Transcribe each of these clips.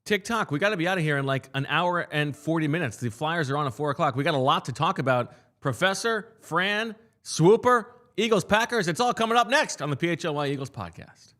TikTok, we got to be out of here in like an hour and 40 minutes. The Flyers are on at 4 o'clock. We got a lot to talk about. Professor, Fran, Swooper, Eagles, Packers. It's all coming up next on the PHLY Eagles podcast.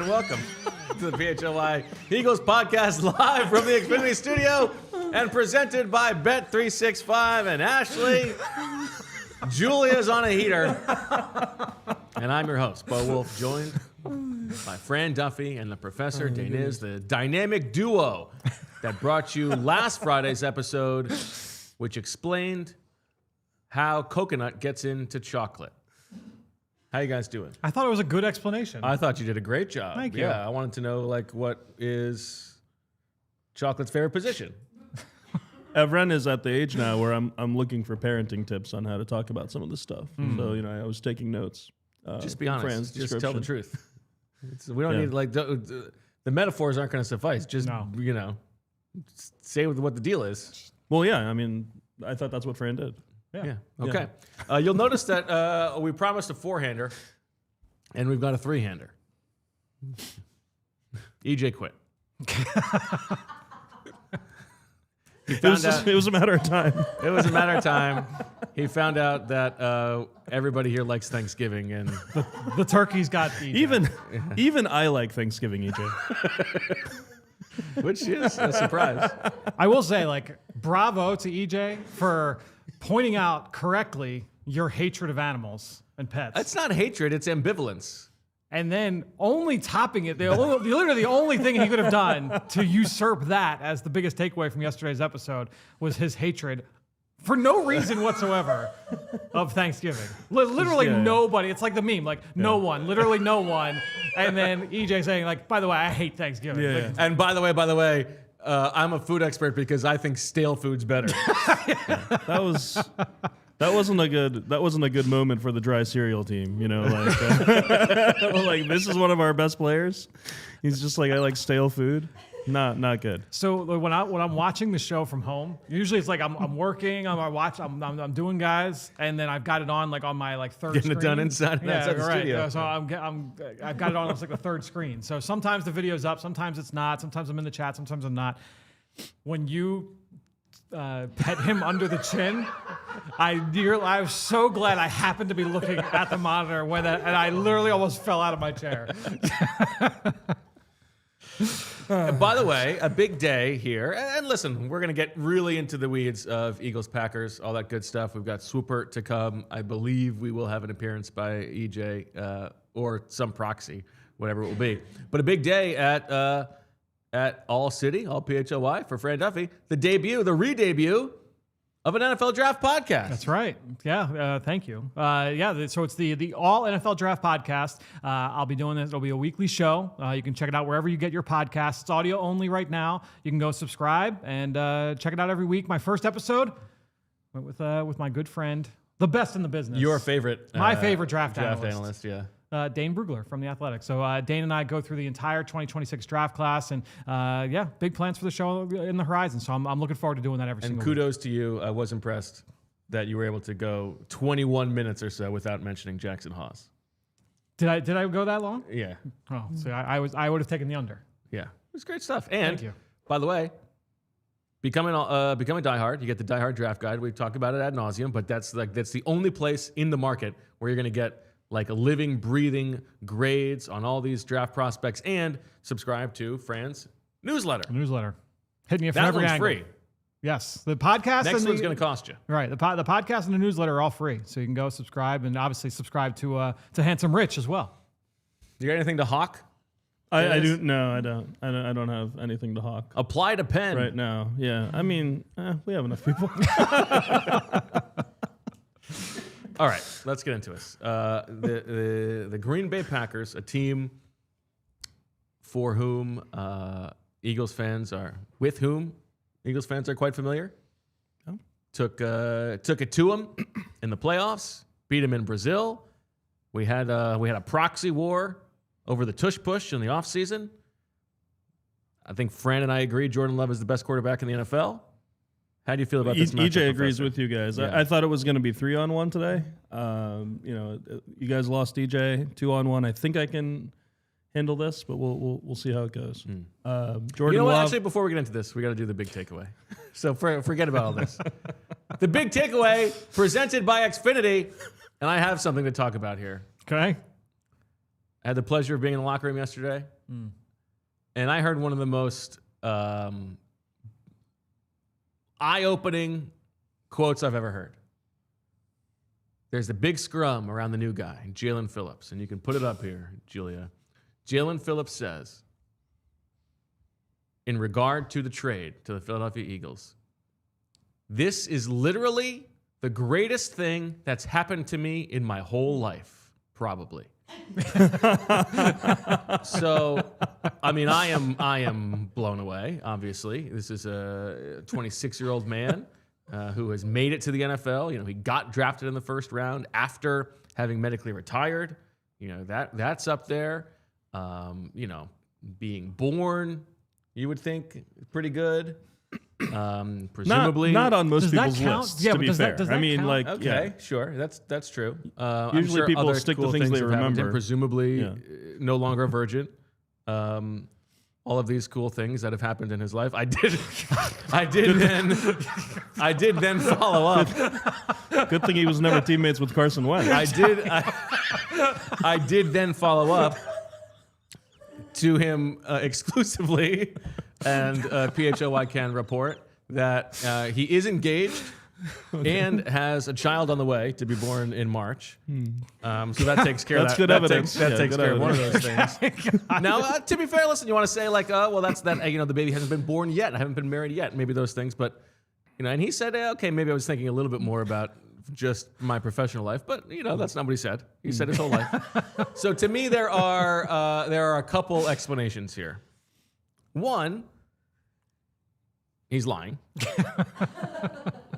Welcome to the PHLY Eagles podcast live from the Xfinity studio and presented by Bet365 and Ashley. Julia's on a heater. And I'm your host, Bo Wulf, joined by Fran Duffy and the Professor Deniz, the dynamic duo that brought you last Friday's episode, which explained how coconut gets into chocolate. How you guys doing? I thought it was a good explanation. I thought you did a great job. Thank you. Yeah, I wanted to know, like, what is chocolate's favorite position? Evren is at the age now where I'm looking for parenting tips on how to talk about some of this stuff. So, I was taking notes. Just be honest. Fran's Just tell the truth. We don't need, like, the metaphors aren't going to suffice. Just, say what the deal is. Well, yeah, I mean, I thought that's what Fran did. Yeah. Okay. You'll notice that we promised a four-hander, and we've got a three-hander. EJ quit. It was a matter of time. It was a matter of time. He found out that everybody here likes Thanksgiving, and the turkey's got EJ. Even I like Thanksgiving, EJ. Which is a surprise. I will say, like, bravo to EJ for pointing out correctly your hatred of animals and pets. It's not hatred, it's ambivalence. And then only topping it, literally the only thing he could have done to usurp that as the biggest takeaway from yesterday's episode was his hatred for no reason whatsoever of Thanksgiving. Literally nobody. It's like the meme, like no one, literally no one. And then EJ saying, like, by the way, I hate Thanksgiving. Yeah. Like, And by the way, I'm a food expert because I think stale food's better. That wasn't a good moment for the dry cereal team, like like this is one of our best players. He's just like, I like stale food. Not good. So when I'm watching the show from home, usually it's like I'm working, I'm doing guys, and then I've got it on like on my like third Getting screen. it done inside the studio. So I've got it on like the third screen. So sometimes the video's up, sometimes it's not. Sometimes I'm in the chat, sometimes I'm not. When you pet him under the chin, I was so glad I happened to be looking at the monitor when and I literally almost fell out of my chair. By the way, a big day here. And listen, we're going to get really into the weeds of Eagles, Packers, all that good stuff. We've got Swooper to come. I believe we will have an appearance by EJ or some proxy, whatever it will be. But a big day at All City, All PHLY for Fran Duffy. The re-debut of an NFL Draft podcast. That's right. Yeah, thank you. So it's the All NFL Draft podcast. I'll be doing this. It'll be a weekly show. You can check it out wherever you get your podcasts. It's audio only right now. You can go subscribe and check it out every week. My first episode went with my good friend, the best in the business. Your favorite. My favorite draft analyst, yeah. Dane Brugler from The Athletic. So Dane and I go through the entire 2026 draft class, and big plans for the show in the horizon. So I'm looking forward to doing that every single week. And kudos to you. I was impressed that you were able to go 21 minutes or so without mentioning Jackson Haas. Did I go that long? Yeah. Oh, so I would have taken the under. Yeah. It was great stuff. And Thank you. By the way, become a diehard. You get the diehard draft guide. We've talked about it ad nauseum, but that's the only place in the market where you're going to get like a living, breathing grades on all these draft prospects, and subscribe to Fran's newsletter. Hit me from that every one's angle. free. Yes, the podcast. Next one's going to cost you. Right, the podcast and the newsletter are all free, so you can go subscribe, and obviously subscribe to Handsome Rich as well. You got anything to hawk? I do. No, I don't. I don't have anything to hawk Apply to Penn right now. Yeah, I mean, we have enough people. All right, let's get into this. The Green Bay Packers, a team with whom Eagles fans are quite familiar. Oh. Took it to them in the playoffs, beat them in Brazil. We had a proxy war over the tush push in the offseason. I think Fran and I agree Jordan Love is the best quarterback in the NFL. How do you feel about this matchup, EJ agrees Professor? with you guys. Yeah. I thought it was going to be 3-on-1 today. You guys lost EJ 2-on-1. I think I can handle this, but we'll see how it goes. Jordan You know what? Love, Actually, before we get into this, we got to do the big takeaway. So forget about all this. The big takeaway presented by Xfinity, and I have something to talk about here. Okay. I had the pleasure of being in the locker room yesterday, and I heard one of the most eye-opening quotes I've ever heard. There's a big scrum around the new guy, Jaelan Phillips, and you can put it up here, Julia. Jaelan Phillips says, in regard to the trade to the Philadelphia Eagles, this is literally the greatest thing that's happened to me in my whole life, probably. So, I mean, I am blown away, obviously. This is a 26-year-old man who has made it to the NFL. You know, he got drafted in the first round after having medically retired. You know, that's up there. Being born, you would think, pretty good. Presumably not on most Does that people's count? lists. Yeah, to but be does fair, that I mean, count? like, Okay, yeah. sure. That's true. I'm Usually sure people other stick to cool things they have happened to him. remember. Presumably, Yeah. no longer a virgin. All of these cool things that have happened in his life. I did then follow up. Good thing he was never teammates with Carson Wentz. I did then follow up to him exclusively, and PHLY can report that he is engaged and has a child on the way to be born in March. So that takes care That's of that. good evidence. That Yeah, takes good care of one of those evidence. things. Now, to be fair, listen, you want to say like, well, that's that. The baby hasn't been born yet. I haven't been married yet. Maybe those things, but and he said, okay, maybe I was thinking a little bit more about just my professional life, but that's not what he said. He said his whole life. So to me, there are a couple explanations here. One, he's lying.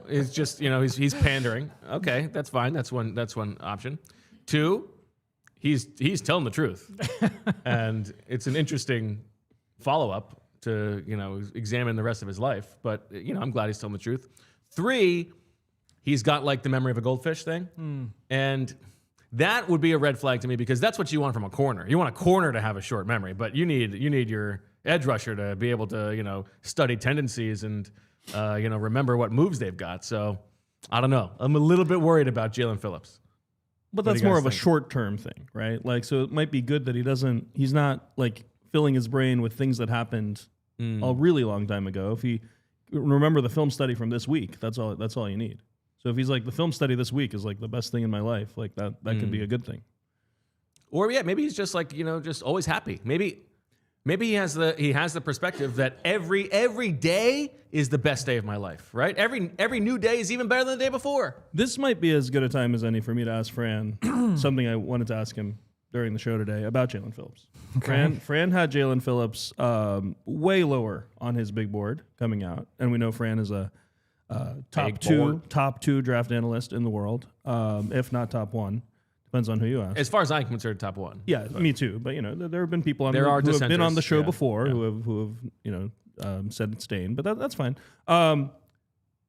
It's just he's pandering. Okay, that's fine. That's one option. Two, he's telling the truth, and it's an interesting follow up to examine the rest of his life. But I'm glad he's telling the truth. Three, he's got like the memory of a goldfish thing, and that would be a red flag to me because that's what you want from a corner. You want a corner to have a short memory, but you need your edge rusher to be able to study tendencies and remember what moves they've got. So I don't know. I'm a little bit worried about Jaelan Phillips. But What do that's you more guys of a think? short-term thing, right? Like, so it might be good that he's not like filling his brain with things that happened a really long time ago. If he remember the film study from this week, that's all you need. So if he's like, the film study this week is like the best thing in my life, like that could be a good thing. Or maybe he's just like, just always happy. Maybe he has the perspective that every day is the best day of my life, right? Every new day is even better than the day before. This might be as good a time as any for me to ask Fran something I wanted to ask him during the show today about Jaelan Phillips. Okay. Fran had Jaelan Phillips way lower on his big board coming out, and we know Fran is a top two draft analyst in the world, if not top one. Depends on who you ask. As far as I'm concerned, top one. Yeah, me too. But there have been people who have been on the show yeah. before who have said it's staying, but that's fine.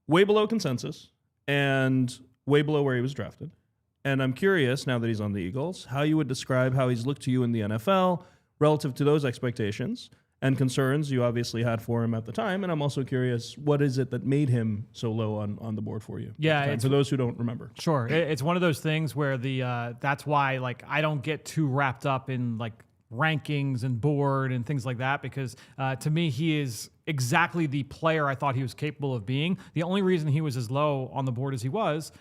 Way below consensus and way below where he was drafted. And I'm curious, now that he's on the Eagles, how you would describe how he's looked to you in the NFL relative to those expectations and concerns you obviously had for him at the time. And I'm also curious, what is it that made him so low on the board for you? Yeah, at the time, it's- for those who don't remember. Sure. It's one of those things where that's why like I don't get too wrapped up in like rankings and board and things like that, because to me, he is exactly the player I thought he was capable of being. The only reason he was as low on the board as he was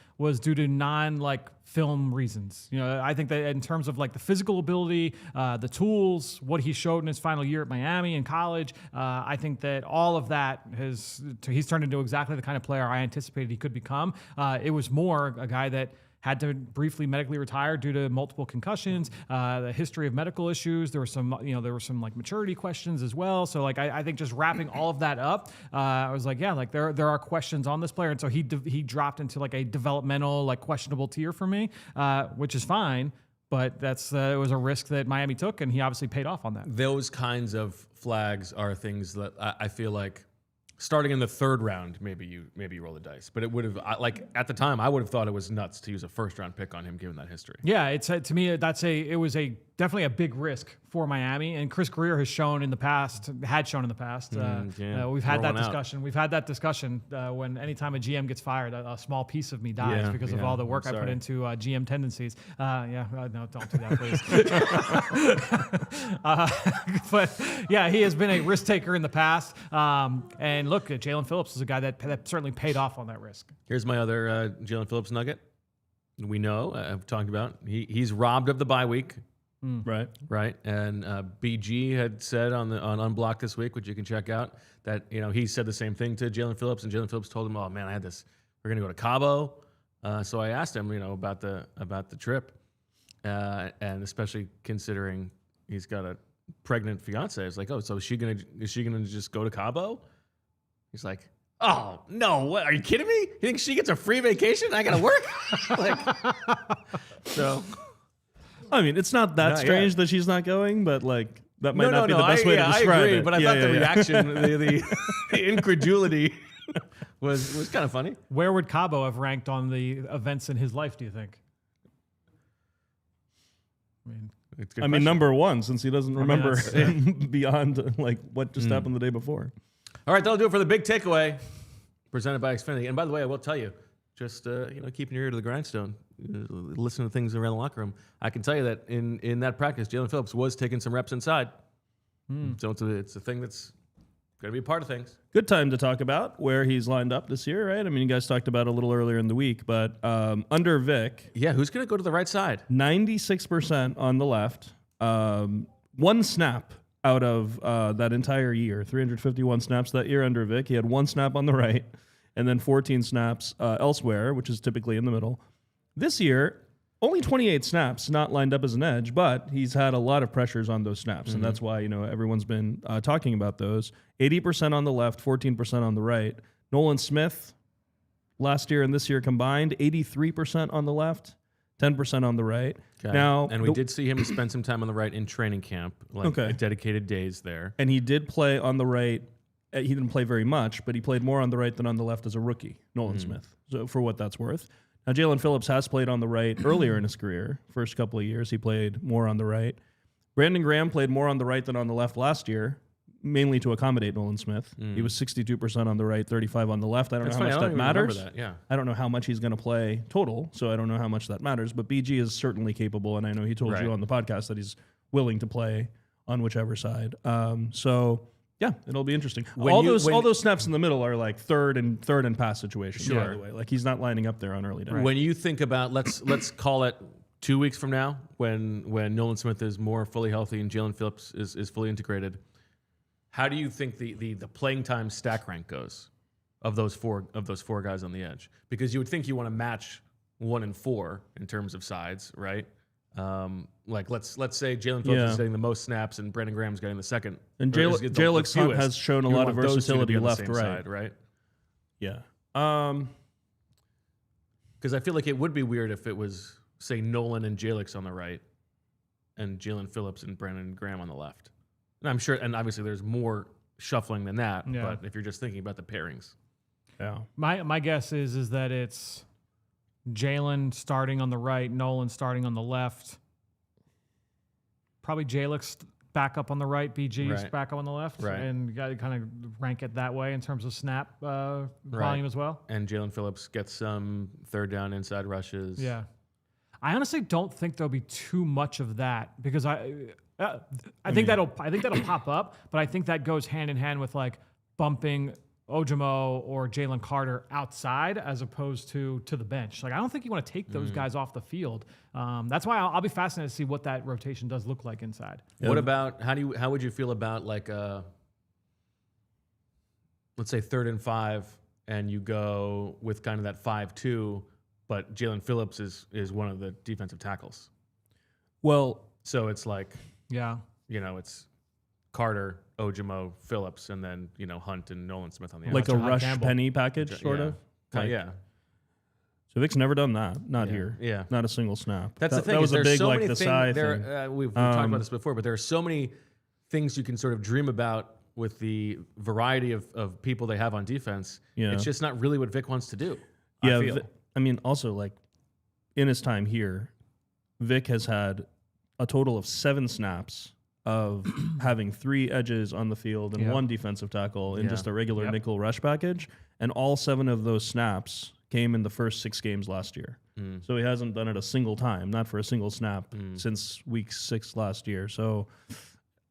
due to film reasons. I think that in terms of like the physical ability, the tools, what he showed in his final year at Miami and college, I think that all of that he's turned into exactly the kind of player I anticipated he could become. It was more a guy that had to briefly medically retire due to multiple concussions, the history of medical issues. There were some, like maturity questions as well. So like, I think just wrapping all of that up, I was like, yeah, like there are questions on this player. And so he dropped into like a developmental, like questionable tier for me, which is fine. But it was a risk that Miami took, and he obviously paid off on that. Those kinds of flags are things that I feel like, starting in the third round, maybe you roll the dice, but it would have at the time I would have thought it was nuts to use a first round pick on him given that history. Yeah, it's to me it was definitely a big risk for Miami, and Chris Greer had shown in the past. We've had that discussion. We've had that discussion when anytime a GM gets fired, a small piece of me dies because of all the work I put into GM tendencies. No, don't do that, please. But yeah, he has been a risk taker in the past. And look, Jaelan Phillips is a guy that certainly paid off on that risk. Here's my other Jaelan Phillips nugget. We know, I've talked about, he's robbed of the bye week. Right. And BG had said on Unblocked this week, which you can check out, that he said the same thing to Jaelan Phillips, and Jaelan Phillips told him, "Oh man, I had this. We're gonna go to Cabo." So I asked him, about the trip, and especially considering he's got a pregnant fiance. I was like, "Oh, so is she gonna just go to Cabo?" He's like, "Oh no, what, are you kidding me? You think she gets a free vacation? I gotta work." So. I mean, it's not that strange that she's not going, but like that might not be the best way to describe I agree, it. But I thought the reaction, the incredulity was kind of funny. Where would Cabo have ranked on the events in his life, do you think? I mean, number one, since he doesn't remember beyond like what just happened the day before. All right, that'll do it for the big takeaway presented by Xfinity. And by the way, I will tell you, just keeping your ear to the grindstone, listen to things around the locker room. I can tell you that in that practice, Jaelan Phillips was taking some reps inside. So it's a thing that's going to be a part of things. Good time to talk about where he's lined up this year, right? I mean, you guys talked about it a little earlier in the week, but under Vic. Yeah, who's going to go to the right side? 96% on the left. One snap out of that entire year, 351 snaps that year under Vic. He had one snap on the right, and then 14 snaps elsewhere, which is typically in the middle. This year, only 28 snaps, not lined up as an edge, but he's had a lot of pressures on those snaps, and that's why everyone's been talking about those. 80% on the left, 14% on the right. Nolan Smith, last year and this year combined, 83% on the left, 10% on the right. Okay. Now, and we did see him spend some time on the right in training camp, dedicated days there. And he did play on the right. He didn't play very much, but he played more on the right than on the left as a rookie, Nolan Smith, so for what that's worth. Now, Jaelan Phillips has played on the right earlier in his career. First couple of years, he played more on the right. Brandon Graham played more on the right than on the left last year, mainly to accommodate Nolan Smith. He was 62% on the right, 35 on the left. I don't know how much that matters. I don't know how much he's going to play total, so I don't know how much that matters. But BG is certainly capable, and I know he told you on the podcast that he's willing to play on whichever side. Yeah, it'll be interesting. All those snaps in the middle are like third and pass situations. By the way, like he's not lining up there on early down. When you think about let's call it 2 weeks from now, when Nolan Smith is more fully healthy and Jaelan Phillips is fully integrated, how do you think the playing time stack rank goes of those four guys on the edge? Because you would think you want to match 1 and 4 in terms of sides, right? Like let's say Jaelan Phillips is getting the most snaps and Brandon Graham's getting the second. And Jalen has shown a lot of versatility left, right? Side, right? Yeah. Because I feel like it would be weird if it was, say, Nolan and Jalix on the right and Jaelan Phillips and Brandon Graham on the left. And I'm sure, and obviously there's more shuffling than that, but if you're just thinking about the pairings. Yeah. My guess is that it's Jalen starting on the right, Nolan starting on the left. Probably Jalix back up on the right, BG's back up on the left. Right. And you got to kind of rank it that way in terms of snap volume as well. And Jaelan Phillips gets some third down inside rushes. Yeah. I honestly don't think there'll be too much of that because I think that'll pop up, but I think that goes hand in hand with like bumping Ojimo or Jalen Carter outside as opposed to the bench. Like I don't think you want to take those guys off the field. That's why I'll be fascinated to see what that rotation does look like inside. Yeah. What about how would you feel about like let's say 3rd and 5 and you go with kind of that 5-2, but Jaelan Phillips is one of the defensive tackles. Well, so it's like yeah, it's Carter, Ojimo, Phillips, and then Hunt and Nolan Smith on the like outside. a Rush Penny package, sort of. Like, yeah. So Vic's never done that. Not here. Yeah. Not a single snap. That's the thing. That was a big so like many the things, side thing. We've talked about this before, but there are so many things you can sort of dream about with the variety of people they have on defense. Yeah. It's just not really what Vic wants to do. Yeah. I feel. I mean, also like in his time here, Vic has had a total of 7 snaps of having 3 edges on the field and 1 defensive tackle in just a regular nickel rush package. And all 7 of those snaps came in the first 6 games last year. So he hasn't done it a single time, not for a single snap since week 6 last year. So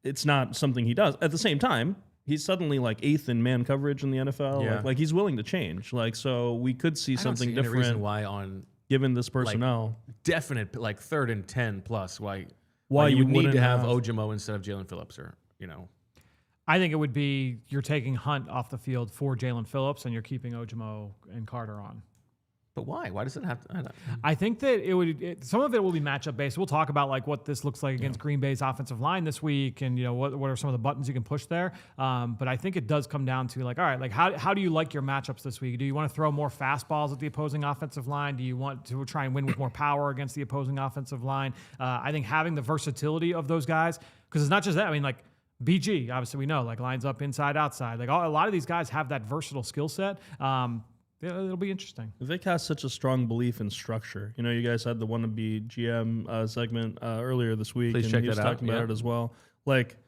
it's not something he does. At the same time, he's suddenly like 8th in man coverage in the NFL. Yeah. Like he's willing to change. Like, so we could see something I don't see different. any reason why on given this personnel, definite like 3rd and 10 plus, why you would need wouldn't to have Ojimo instead of Jaelan Phillips, or I think it would be you're taking Hunt off the field for Jaelan Phillips and you're keeping Ojimo and Carter on. But why? Why does it have to? I think that some of it will be matchup based. We'll talk about like what this looks like against Green Bay's offensive line this week, and what are some of the buttons you can push there. But I think it does come down to like, all right, like how do you like your matchups this week? Do you want to throw more fastballs at the opposing offensive line? Do you want to try and win with more power against the opposing offensive line? I think having the versatility of those guys, because it's not just that. I mean, like BG, obviously we know, like lines up inside, outside. Like a lot of these guys have that versatile skill set. It'll be interesting. Vic has such a strong belief in structure. You guys had the wannabe GM segment earlier this week, Please and check he was that out. talking about it as well. Like,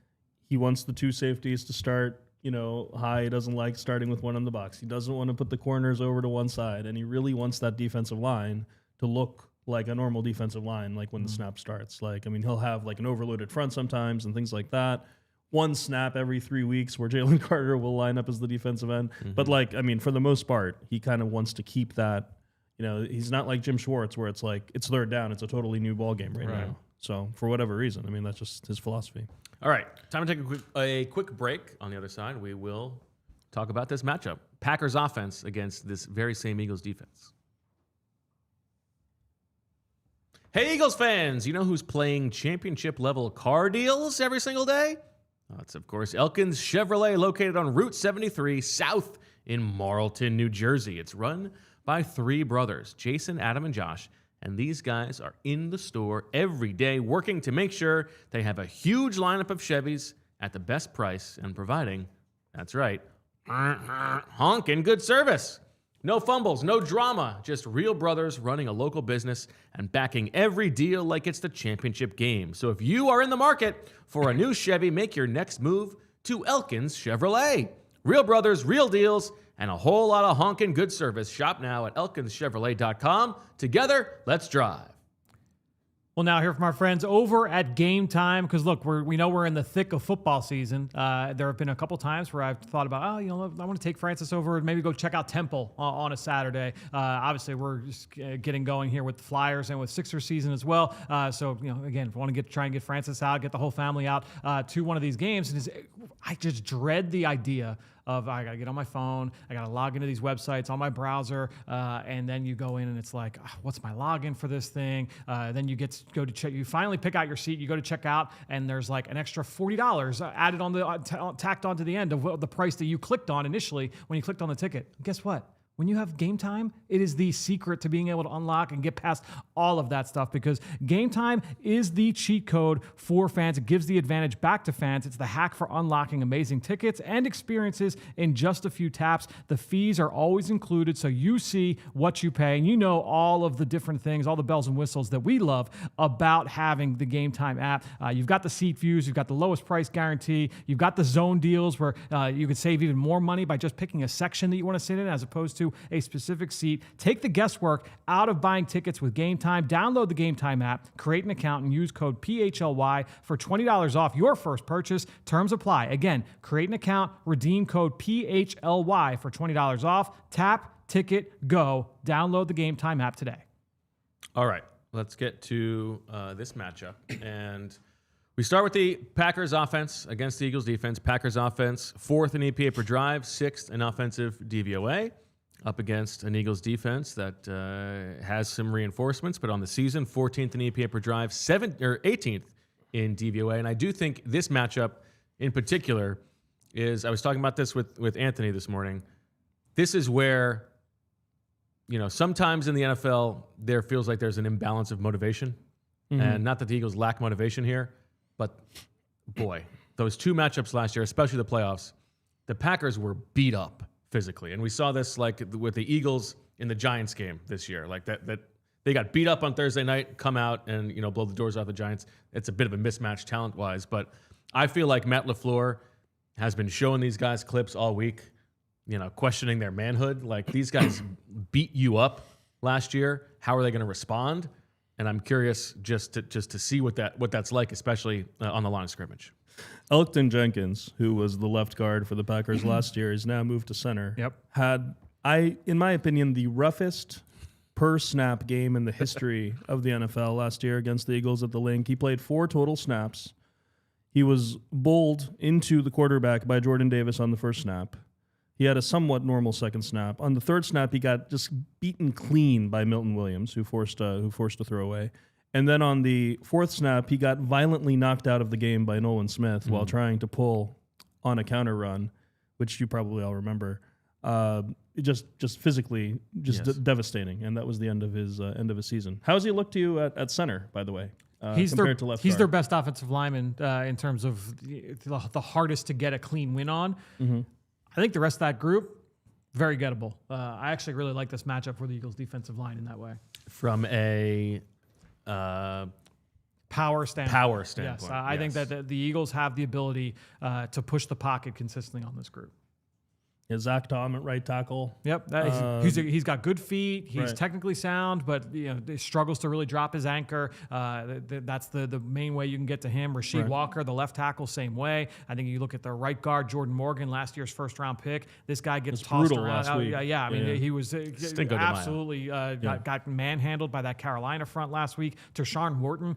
he wants the 2 safeties to start, high. He doesn't like starting with one in the box. He doesn't want to put the corners over to one side, and he really wants that defensive line to look like a normal defensive line, like when the snap starts. Like, I mean, he'll have like an overloaded front sometimes and things like that. 1 snap every 3 weeks where Jalen Carter will line up as the defensive end. But like, I mean, for the most part, he kind of wants to keep that, he's not like Jim Schwartz where it's like, it's 3rd down. It's a totally new ball game right now. So for whatever reason, I mean, that's just his philosophy. All right, time to take a quick break. On the other side, we will talk about this matchup. Packers offense against this very same Eagles defense. Hey, Eagles fans, you know who's playing championship level car deals every single day? That's, of course, Elkins Chevrolet, located on Route 73 South in Marlton, New Jersey. It's run by 3 brothers, Jason, Adam, and Josh, and these guys are in the store every day working to make sure they have a huge lineup of Chevys at the best price and providing, that's right, honkin' good service. No fumbles, no drama, just real brothers running a local business and backing every deal like it's the championship game. So if you are in the market for a new Chevy, make your next move to Elkins Chevrolet. Real brothers, real deals, and a whole lot of honkin' good service. Shop now at elkinschevrolet.com. Together, let's drive. We'll now hear from our friends over at Game Time, because look, we know we're in the thick of football season. There have been a couple times where I've thought about, I want to take Francis over and maybe go check out Temple on a Saturday. Obviously, we're just getting going here with the Flyers and with Sixers season as well. So again, if we want to try and get Francis out, get the whole family out to one of these games, and I just dread the idea of I gotta get on my phone, I gotta log into these websites on my browser, and then you go in and it's like, what's my login for this thing? Then you get to go to check. You finally pick out your seat. You go to check out, and there's like an extra $40 added on the tacked onto the end of the price that you clicked on initially when you clicked on the ticket. Guess what? When you have Game Time, it is the secret to being able to unlock and get past all of that stuff, because Game Time is the cheat code for fans. It gives the advantage back to fans. It's the hack for unlocking amazing tickets and experiences in just a few taps. The fees are always included, so you see what you pay, and you know all of the different things, all the bells and whistles that we love about having the Game Time app. You've got the seat views, you've got the lowest price guarantee, you've got the zone deals where you can save even more money by just picking a section that you want to sit in as opposed to to a specific seat. Take the guesswork out of buying tickets with Game Time. Download the Game Time app, create an account, and use code PHLY for $20 off your first purchase. Terms apply. Again, create an account, redeem code PHLY for $20 off. Tap, ticket, go. Download the Game Time app today. All right, let's get to this matchup. And we start with the Packers offense against the Eagles defense. Packers offense, 4th in EPA per drive, 6th in offensive DVOA, up against an Eagles defense that has some reinforcements, but on the season, 14th in EPA per drive, 18th in DVOA. And I do think this matchup in particular is, I was talking about this with Anthony this morning, this is where, sometimes in the NFL, there feels like there's an imbalance of motivation. And not that the Eagles lack motivation here, but boy, those 2 matchups last year, especially the playoffs, the Packers were beat up physically. And we saw this like with the Eagles in the Giants game this year, like that they got beat up on Thursday night, come out and, blow the doors off the Giants. It's a bit of a mismatch talent-wise, but I feel like Matt LaFleur has been showing these guys clips all week, questioning their manhood. Like, these guys beat you up last year. How are they going to respond? And I'm curious just to see what that's like, especially on the line of scrimmage. Elkton Jenkins, who was the left guard for the Packers last year, is now moved to center. Yep. Had, in my opinion, the roughest per snap game in the history of the NFL last year against the Eagles at the Link. He played 4 total snaps. He was bowled into the quarterback by Jordan Davis on the first snap. He had a somewhat normal second snap. On the third snap, he got just beaten clean by Milton Williams, who forced a throwaway. And then on the 4th snap, he got violently knocked out of the game by Nolan Smith while trying to pull on a counter run, which you probably all remember. Just physically, devastating. And that was the end of his season. How does he look to you at center, by the way? He's He's their best offensive lineman in terms of the hardest to get a clean win on. Mm-hmm. I think the rest of that group, very gettable. I actually really like this matchup for the Eagles' defensive line in that way. From a power standpoint. Yes, I think that the Eagles have the ability to push the pocket consistently on this group. Yeah, Zach Tom at right tackle. Yep, he's got good feet. He's technically sound, but he struggles to really drop his anchor. That's the main way you can get to him. Rasheed Walker, the left tackle, same way. I think you look at the right guard, Jordan Morgan, last year's first-round pick. This guy gets tossed around. Last week. I mean, he was absolutely got manhandled by that Carolina front last week. Tershawn Wharton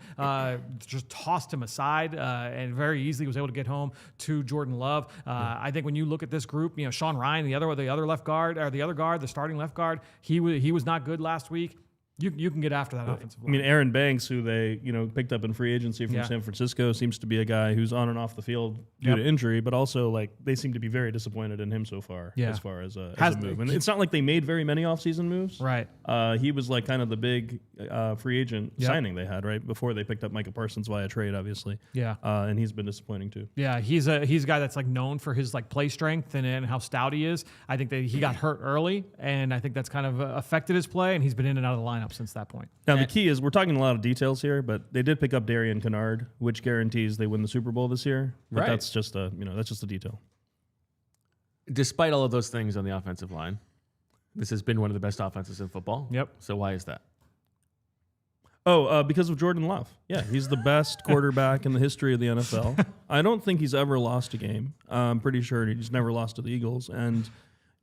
just tossed him aside and very easily was able to get home to Jordan Love. I think when you look at this group, Sean Ryan, the other left guard, or the starting left guard, he was not good last week. You can get after that offensive line. I mean, Aaron Banks, who they picked up in free agency from San Francisco, seems to be a guy who's on and off the field due to injury, but also they seem to be very disappointed in him so far as far as a move. And it's not like they made very many offseason moves. Right. He was kind of the big free agent signing they had right before they picked up Micah Parsons via trade, obviously. Yeah. And he's been disappointing too. Yeah, he's a guy that's known for his play strength and how stout he is. I think that he got hurt early, and I think that's kind of affected his play, and he's been in and out of the lineup since that point. Now, the key is, we're talking a lot of details here, but they did pick up Darian Kennard, which guarantees they win the Super Bowl this year. But that's just a detail. Despite all of those things on the offensive line, this has been one of the best offenses in football. Yep. So why is that? Because of Jordan Love. Yeah, he's the best quarterback in the history of the NFL. I don't think he's ever lost a game. I'm pretty sure he's never lost to the Eagles. And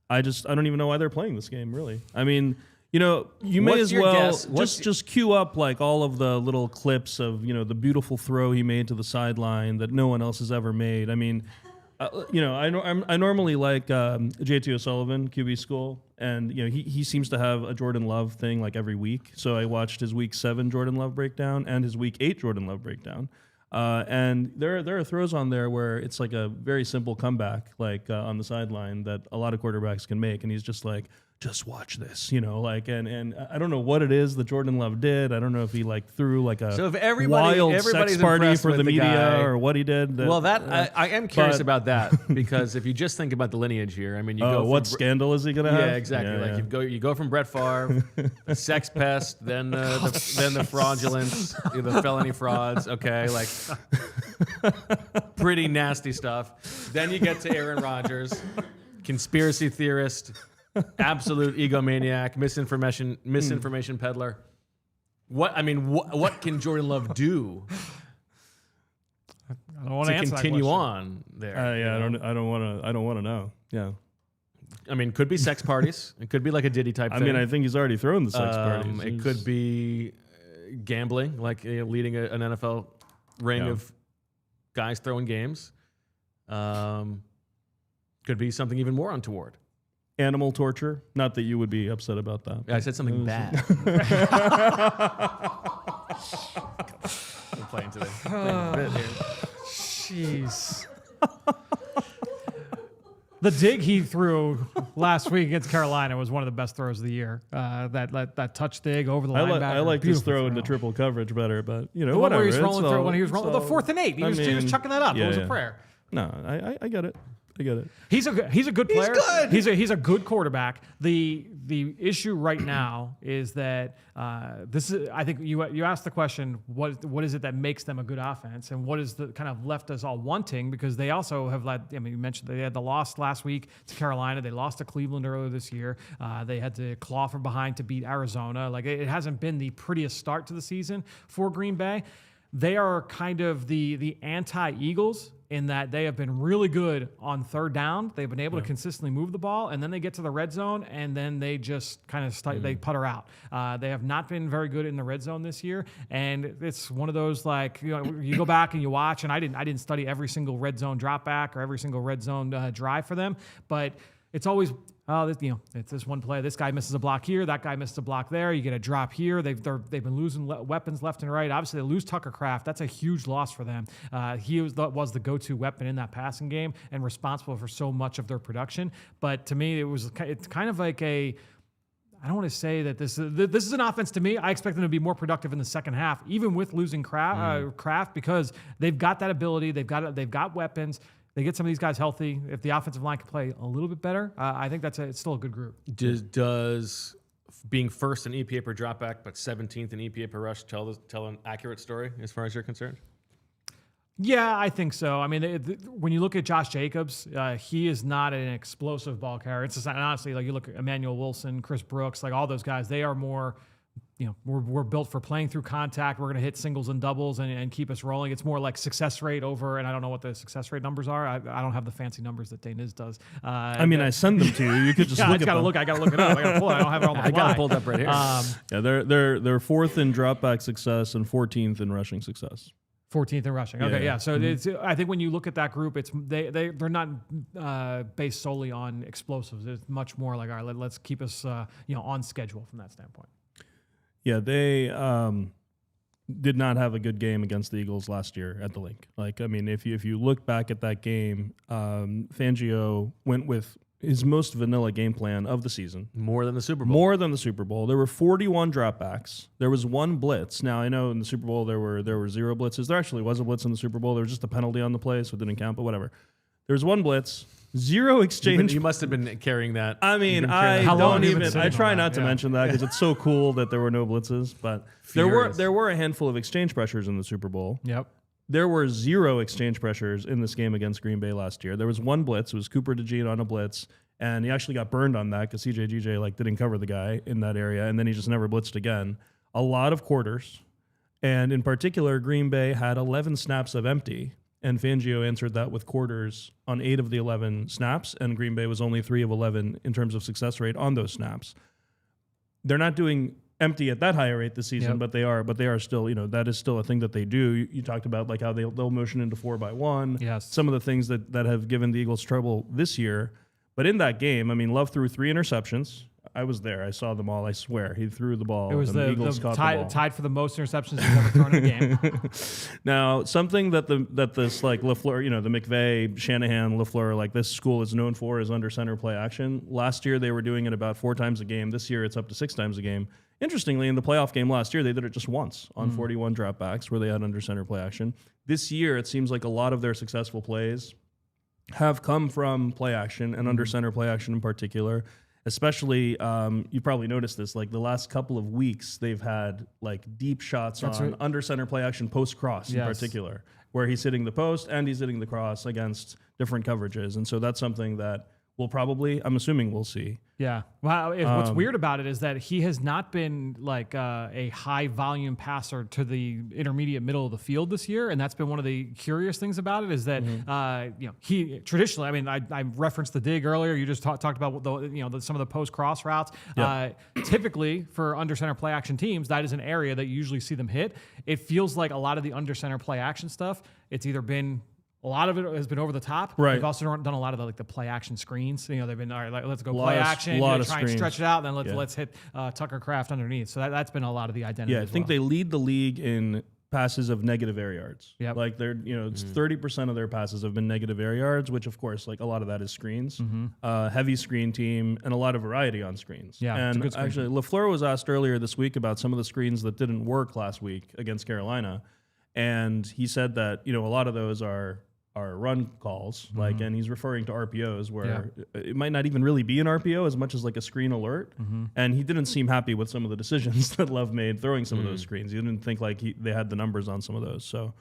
I don't even know why they're playing this game, really. I mean, you may as well just cue up all of the little clips of, the beautiful throw he made to the sideline that no one else has ever made. I mean, I normally like J.T. O'Sullivan, QB School, and he seems to have a Jordan Love thing every week. So I watched his Week 7 Jordan Love breakdown and his Week 8 Jordan Love breakdown. And there are throws on there where it's a very simple comeback, on the sideline that a lot of quarterbacks can make, and he's just just watch this, and I don't know what it is that Jordan Love did. I don't know if he threw a wild sex party for the media or what he did. I am curious about that, because if you just think about the lineage here, I mean, you go what scandal is he gonna have? Yeah, exactly. You go from Brett Favre, the sex pest, then the fraudulence, the felony frauds. Okay, pretty nasty stuff. Then you get to Aaron Rodgers, conspiracy theorist. absolute egomaniac, misinformation peddler. What can Jordan Love do I don't want to answer that continue question. on there? I don't want to know. Yeah. I mean, could be sex parties. It could be like a Diddy type thing. I mean, I think he's already thrown the sex parties. It could be gambling, like leading an NFL ring of guys throwing games. Could be something even more untoward. Animal torture. Not that you would be upset about that. Yeah, I said something bad. I'm playing today. Jeez. The dig he threw last week against Carolina was one of the best throws of the year. That touch dig over the linebacker. I like this Beautiful throw into triple coverage better, but The one whatever. where he was rolling It's through all- when he was rolling the 4th and 8. He was chucking that up. It was a prayer. No, I get it. I get it. He's a good player. good. He's a good quarterback. The issue right now is that this is. I think you asked the question, what is it that makes them a good offense, and what is the kind of left us all wanting, because they also have led. I mean, you mentioned they had the loss last week to Carolina. They lost to Cleveland earlier this year. They had to claw from behind to beat Arizona. Like it hasn't been the prettiest start to the season for Green Bay. They are kind of the anti-Eagles in that they have been really good on third down. They've been able to consistently move the ball, and then they get to the red zone, and then they just kind of they putter out. They have not been very good in the red zone this year, and it's one of those like you go back and you watch, and I didn't study every single red zone drop back or every single red zone drive for them, but it's always. It's this one play. This guy misses a block here. That guy misses a block there. You get a drop here. They've been losing weapons left and right. Obviously, they lose Tucker Kraft. That's a huge loss for them. He was the go-to weapon in that passing game and responsible for so much of their production. But to me, it's kind of like a. I don't want to say that this is an offense to me. I expect them to be more productive in the second half, even with losing Kraft, because they've got that ability. They've got weapons. They get some of these guys healthy. If the offensive line can play a little bit better, I think it's still a good group. Does being first in EPA per dropback but 17th in EPA per rush tell an accurate story as far as you're concerned? Yeah, I think so. I mean, when you look at Josh Jacobs, he is not an explosive ball carrier. It's just, honestly, like you look at Emmanuel Wilson, Chris Brooks, like all those guys, they are more. We're built for playing through contact. We're going to hit singles and doubles and keep us rolling. It's more like success rate over, and I don't know what the success rate numbers are. I don't have the fancy numbers that Deniz does. I send them to you. You could just look at them. I got to look it up. I got to pull it. I don't have it on the fly. I got it pulled up right here. They're 4th in dropback success and 14th in rushing success. 14th in rushing. Okay, yeah. So Mm-hmm. it's. I think when you look at that group, it's they're not based solely on explosives. It's much more like, all right, let's keep us on schedule from that standpoint. Yeah, they did not have a good game against the Eagles last year at the Link. Like, I mean, if you look back at that game, Fangio went with his most vanilla game plan of the season. More than the Super Bowl. There were 41 dropbacks. There was one blitz. Now, I know in the Super Bowl there were 0 blitzes. There actually was a blitz in the Super Bowl. There was just a penalty on the play, so it didn't count, but whatever. There was one blitz. 0 exchange. You must have been carrying that. I mean, I try not to mention that because it's so cool that there were no blitzes. But there were a handful of exchange pressures in the Super Bowl. Yep. There were 0 exchange pressures in this game against Green Bay last year. There was one blitz. It was Cooper DeJean on a blitz, and he actually got burned on that because CJ didn't cover the guy in that area, and then he just never blitzed again. A lot of quarters, and in particular, Green Bay had 11 snaps of empty. And Fangio answered that with quarters on 8 of the 11 snaps, and Green Bay was only 3 of 11 in terms of success rate on those snaps. They're not doing empty at that high a rate this season, but they are still, that is still a thing that they do. You talked about like how they'll motion into 4x1. Yes. Some of the things that have given the Eagles trouble this year. But in that game, I mean, Love threw 3 interceptions. I was there. I saw them all. I swear. He threw the ball. It was and the Eagles caught the ball. tied for the most interceptions he's ever thrown in a game. Now, something that this like LaFleur, the McVay, Shanahan, LaFleur, like this school is known for is under center play action. Last year they were doing it about 4 times a game. This year it's up to 6 times a game. Interestingly, in the playoff game last year, they did it just once on 41 dropbacks where they had under center play action. This year, it seems like a lot of their successful plays have come from play action and under center play action in particular. Especially, you probably noticed this, like the last couple of weeks, they've had like deep shots on under center play action post cross in particular, where he's hitting the post and he's hitting the cross against different coverages. And so that's something that I'm assuming we'll see. Yeah. Well, what's weird about it is that he has not been like a high volume passer to the intermediate middle of the field this year, and that's been one of the curious things about it is that he traditionally. I mean, I referenced the dig earlier. You just talked about some of the post cross routes. Yep. Typically, for under center play action teams, that is an area that you usually see them hit. It feels like a lot of the under center play action stuff. It's either been a lot of it has been over the top. Right. They've also done a lot of the play action screens. They've been, all right, let's go play action. Try and stretch it out, and then let's hit Tucker Kraft underneath. So that's been a lot of the identity. Yeah, I think they lead the league in passes of negative air yards. Yep. Like it's 30% of their passes have been negative air yards, which of course, like a lot of that is screens. Heavy screen team and a lot of variety on screens. Yeah, and actually, LaFleur was asked earlier this week about some of the screens that didn't work last week against Carolina, and he said that a lot of those are run calls, and he's referring to RPOs where it might not even really be an RPO as much as like a screen alert. And he didn't seem happy with some of the decisions that Love made throwing some of those screens. He didn't think like they had the numbers on some of those. So,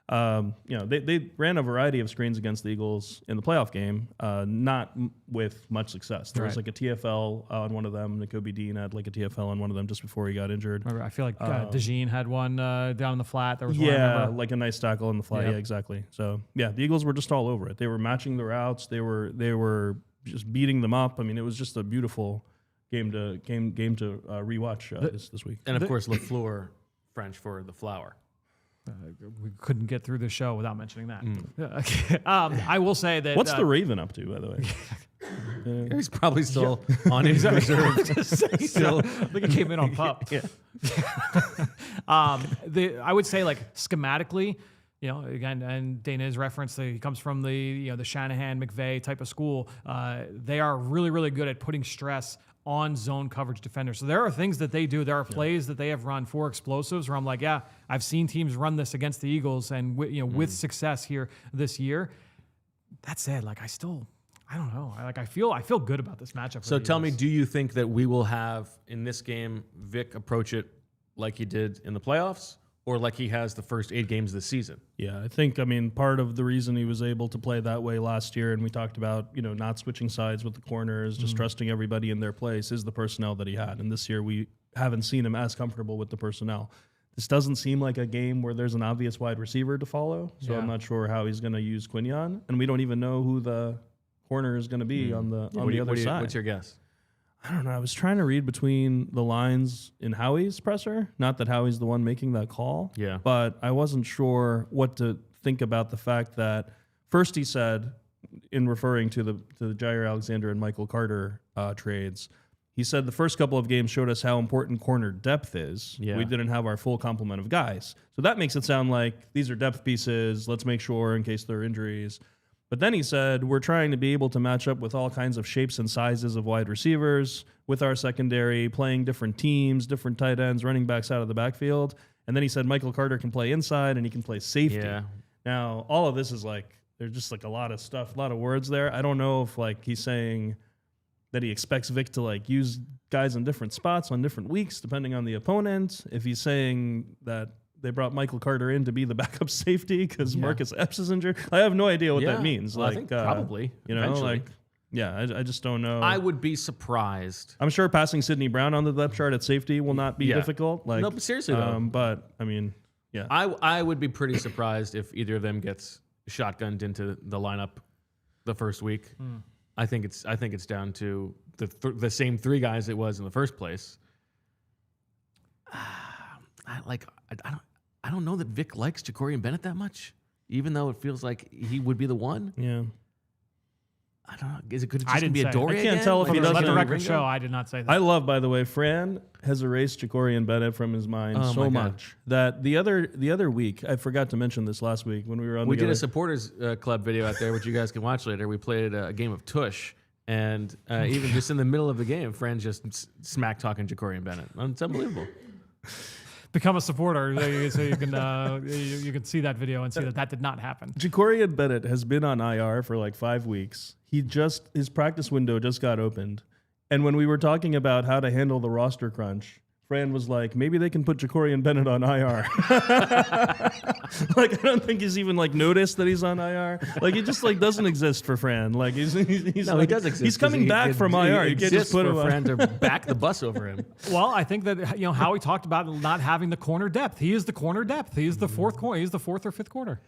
they ran a variety of screens against the Eagles in the playoff game, not with much success. There was like a TFL on one of them. Nakobe Dean had like a TFL on one of them just before he got injured. I feel like DeJean had one down in the flat. There was one, like a nice tackle in the flat. Yeah, exactly. So the Eagles were just all over it. They were matching the routes. They were just beating them up. I mean, it was just a beautiful game to rewatch this week. And of course, LaFleur, French for the flower. We couldn't get through the show without mentioning that. I will say that. What's the Raven up to, by the way? He's probably still on his reserve. Still, I think he came in on pup. I would say, like, schematically, again, and Deniz referenced he comes from the Shanahan McVay type of school. They are really, really good at putting stress on zone coverage defenders. So there are things that they do. There are plays that they have run for explosives where I'm like, yeah, I've seen teams run this against the Eagles and with success here this year. That said, like, I don't know. I feel good about this matchup. So tell me, do you think that we will have in this game Vic approach it like he did in the playoffs, or like he has the first 8 games of the season? Yeah, I think, part of the reason he was able to play that way last year, and we talked about, not switching sides with the corners, just trusting everybody in their place, is the personnel that he had. And this year we haven't seen him as comfortable with the personnel. This doesn't seem like a game where there's an obvious wide receiver to follow, so I'm not sure how he's going to use Quinion, and we don't even know who the corner is going to be on the other side. What's your guess? I don't know. I was trying to read between the lines in Howie's presser. Not that Howie's the one making that call. Yeah. But I wasn't sure what to think about the fact that first he said, in referring to the Jair Alexander and Michael Carter trades, he said the first couple of games showed us how important corner depth is. Yeah. We didn't have our full complement of guys. So that makes it sound like these are depth pieces. Let's make sure in case there are injuries. But then he said, we're trying to be able to match up with all kinds of shapes and sizes of wide receivers with our secondary, playing different teams, different tight ends, running backs out of the backfield. And then he said Michael Carter can play inside and he can play safety. Yeah. Now, all of this is like, there's just like a lot of stuff, a lot of words there. I don't know if like he's saying that he expects Vic to like use guys in different spots on different weeks, depending on the opponent. If he's saying that they brought Michael Carter in to be the backup safety because Marcus Epps is injured. I have no idea what that means. Well, I think probably. Eventually. I just don't know. I would be surprised. I'm sure passing Sidney Brown on the depth chart at safety will not be difficult. No, but seriously though. But I would be pretty surprised if either of them gets shotgunned into the lineup the first week. I think it's down to the same 3 guys it was in the first place. I don't know that Vic likes Ja'Cory Bennett that much, even though it feels like he would be the one. Yeah. I don't know. Is it good to just be a Dory? I can't tell if he doesn't. Let the record show. I did not say that. I love, by the way, Fran has erased Ja'Cory Bennett from his mind so much that the other week, I forgot to mention this last week when we were on. We did a supporters club video out there, which you guys can watch later. We played a game of Tush, and even just in the middle of the game, Fran just smack talking Ja'Cory Bennett. It's unbelievable. Become a supporter so you can see that video and see that did not happen. Ja'Cory Bennett has been on IR for like 5 weeks. His practice window just got opened. And when we were talking about how to handle the roster crunch Fran was like, maybe they can put Jacorian Bennett on IR. Like, I don't think he's even like noticed that he's on IR. Like, he just like doesn't exist for Fran. Like, he's No, like, he does exist. He's coming back from IR. You can't just put him on. Fran to back the bus over him. Well, I think that Howie talked about not having the corner depth. He is the corner depth. He is the fourth corner. He's the fourth or fifth corner.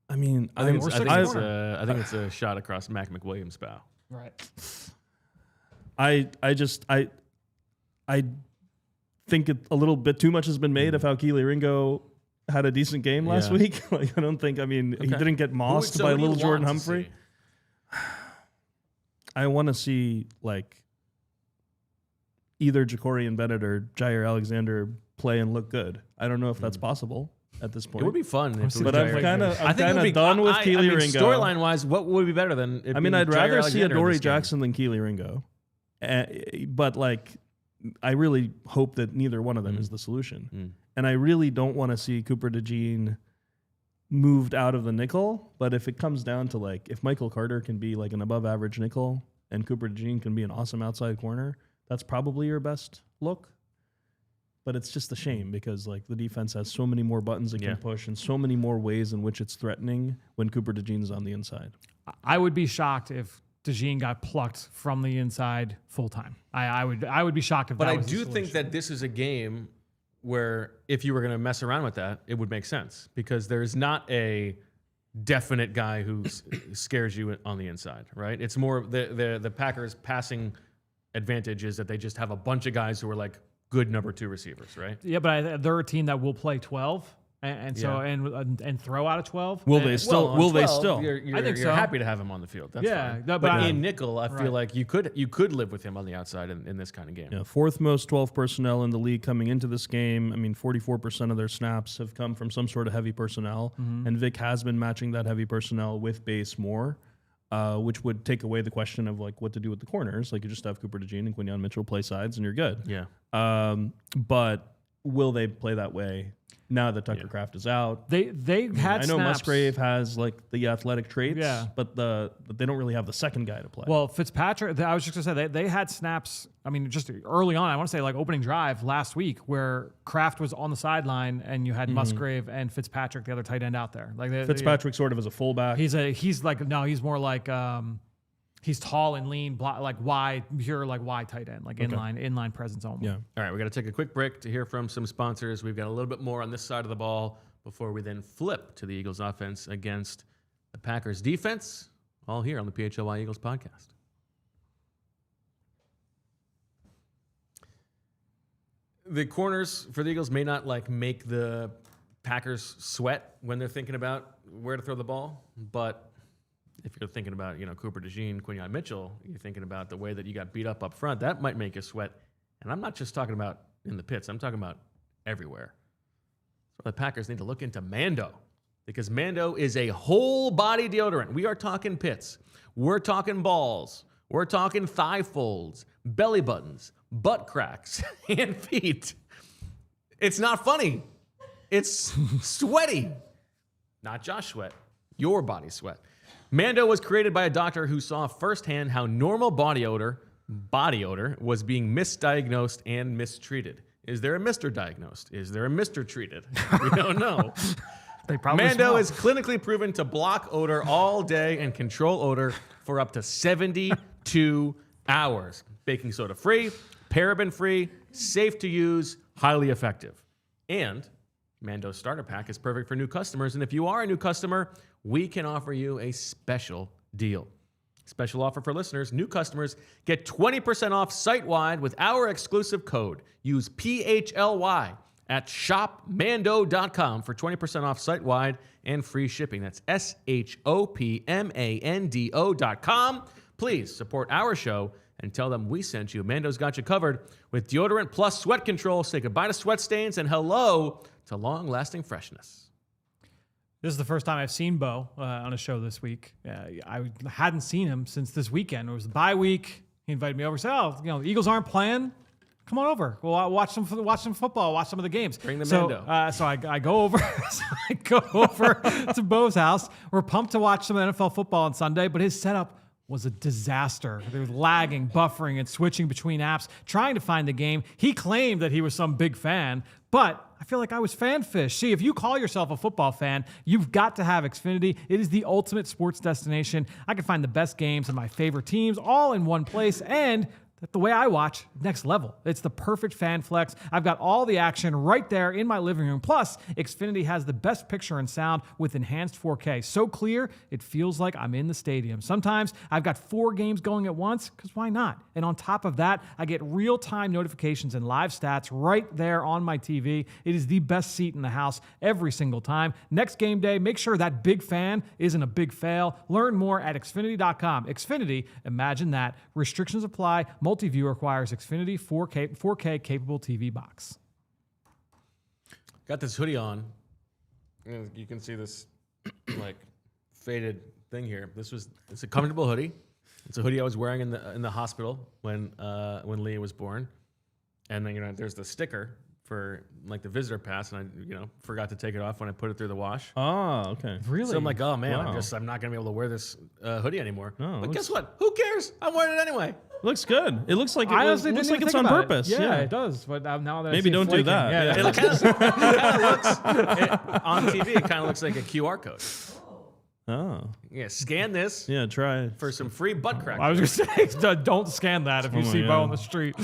I mean, I think or sixth I think it's a shot across Mac McWilliams' bow. Right. I think a little bit too much has been made of how Keely Ringo had a decent game last week. Like, I don't think. I mean, he didn't get mossed by little Jordan Humphrey. I want to see like either Jacorian Bennett or Jair Alexander play and look good. I don't know if that's possible at this point. It would be fun, but I'm kind of done with Keely Ringo. Storyline wise, what would be better than? I'd rather see Adoree Jackson than Keely Ringo, but like, I really hope that neither one of them is the solution, and I really don't want to see Cooper DeJean moved out of the nickel. But if it comes down to like, if Michael Carter can be like an above average nickel and Cooper DeJean can be an awesome outside corner, that's probably your best look. But it's just a shame because like the defense has so many more buttons it can push and so many more ways in which it's threatening when Cooper DeJean is on the inside. I would be shocked if DeJean got plucked from the inside full time. I would be shocked if But that I was the do solution. think that this is a game where if you were going to mess around with that, it would make sense because there's not a definite guy who scares you on the inside, right? It's more the Packers' passing advantage is that they just have a bunch of guys who are like good number 2 receivers, right? Yeah, but they're a team that will play 12 and throw out a 12. Will they still? Will they 12, still? I think you're so. happy to have him on the field. That's fine. but in nickel, I feel like you could live with him on the outside in this kind of game. Yeah, fourth most 12 personnel in the league coming into this game. I mean, 44% of their snaps have come from some sort of heavy personnel, and Vic has been matching that heavy personnel with base more, which would take away the question of like what to do with the corners. Like you just have Cooper DeJean and Quinyon Mitchell play sides, and you're good. Yeah. But will they play that way now that Tucker Kraft is out? They had. I know snaps. Musgrave has like the athletic traits, Yeah. but they don't really have the second guy to play. Well, Fitzpatrick, I was just going to say, they had snaps, I mean, just early on, I want to say like opening drive last week where Kraft was on the sideline and you had Musgrave and Fitzpatrick, the other tight end out there. Like Fitzpatrick sort of as a fullback. He's more like, he's tall and lean, like wide, pure like wide tight end, like inline presence only. Yeah. All right, we got to take a quick break to hear from some sponsors. We've got a little bit more on this side of the ball before we then flip to the Eagles offense against the Packers defense, all here on the PHLY Eagles podcast. The corners for the Eagles may not like make the Packers sweat when they're thinking about where to throw the ball, but if you're thinking about, Cooper DeJean, Quinyon Mitchell, you're thinking about the way that you got beat up front, that might make you sweat. And I'm not just talking about in the pits. I'm talking about everywhere. So the Packers need to look into Mando because Mando is a whole body deodorant. We are talking pits. We're talking balls. We're talking thigh folds, belly buttons, butt cracks, and feet. It's not funny. It's sweaty. Not Josh Sweat. Your body sweat. Mando was created by a doctor who saw firsthand how normal body odor was being misdiagnosed and mistreated. Is there a Mr. Diagnosed? Is there a Mr. Treated? We don't know. They probably Mando smell. is clinically proven to block odor all day and control odor for up to 72 hours. Baking soda free, paraben free, safe to use, highly effective. And Mando's starter pack is perfect for new customers. And if you are a new customer, we can offer you a special deal. Special offer for listeners. New customers get 20% off site-wide with our exclusive code. Use PHLY at shopmando.com for 20% off site-wide and free shipping. That's SHOPMANDO.com. Please support our show and tell them we sent you. Mando's got you covered with deodorant plus sweat control. Say goodbye to sweat stains and hello to long-lasting freshness. This is the first time I've seen Bo on a show this week. I hadn't seen him since this weekend. It was the bye week. He invited me over. Said, the Eagles aren't playing. Come on over. We'll watch some football. Watch some of the games. Bring the Mando. So I go over. to Bo's house. We're pumped to watch some NFL football on Sunday, but his setup was a disaster. They were lagging, buffering, and switching between apps, trying to find the game. He claimed that he was some big fan, but I feel like I was fan-fished. See, if you call yourself a football fan, you've got to have Xfinity. It is the ultimate sports destination. I can find the best games and my favorite teams all in one place, and the way I watch, next level. It's the perfect fan flex. I've got all the action right there in my living room. Plus, Xfinity has the best picture and sound with enhanced 4K. So clear, it feels like I'm in the stadium. Sometimes I've got 4 games going at once, because why not? And on top of that, I get real-time notifications and live stats right there on my TV. It is the best seat in the house every single time. Next game day, make sure that big fan isn't a big fail. Learn more at Xfinity.com. Xfinity, imagine that. Restrictions apply. Multi-view requires Xfinity 4K capable TV box. Got this hoodie on. And you can see this like faded thing here. It's a comfortable hoodie. It's a hoodie I was wearing in the hospital when Leah was born. And then there's the sticker for like the visitor pass, and I forgot to take it off when I put it through the wash. Oh, okay. Really? So I'm like, oh man, Wow. I'm not gonna be able to wear this hoodie anymore. Oh, but guess what? Who cares? I'm wearing it anyway. It looks good. It looks like I honestly looks didn't like even it's think on about it. purpose. Yeah, it does. But now that I Maybe see it don't do flaking, that. Yeah, Yeah. It kind of looks on TV. It kind of looks like a QR code. Oh, Yeah, scan this yeah. Try. for some free butt crack. I was going to say, don't scan that if you Oh my see Bo God. on the street.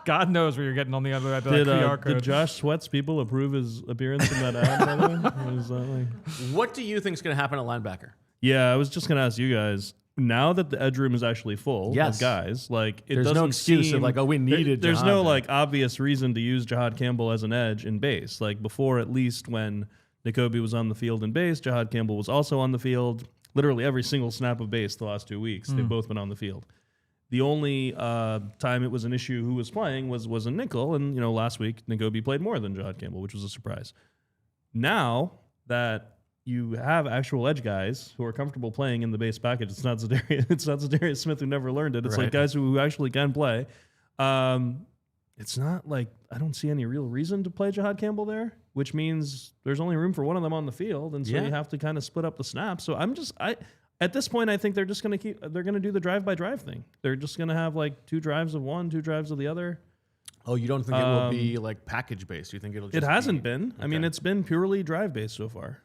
God knows where you're getting on the other end of that QR code. Did Josh Sweat's people approve his appearance in that ad? By the way? Was that like... What do you think is going to happen at linebacker? Yeah, I was just gonna ask you guys. Now that the edge room is actually full Yes. of guys, like it There's no doesn't excuse of seem like, oh, we needed There's Jahad no there. like obvious reason to use Jahad Campbell as an edge in base. Like before, at least when Nakobe was on the field in base, Jahad Campbell was also on the field. Literally every single snap of base the last 2 weeks, they've both been on the field. The only time it was an issue who was playing was a nickel, and last week Nakobe played more than Jahad Campbell, which was a surprise. Now that you have actual edge guys who are comfortable playing in the base package, it's not Zadarius Smith who never learned it. It's like Right. guys who actually can play. It's not like I don't see any real reason to play Jahad Campbell there, which means there's only room for one of them on the field, and so Yeah. you have to kind of split up the snaps. So at this point, I think they're just going to they're going to do the drive by drive thing. They're just going to have like 2 drives of one, 2 drives of the other. Oh, you don't think it will be like package based? You think it'll? Just It hasn't been. I mean, Okay. it's been purely drive based so far.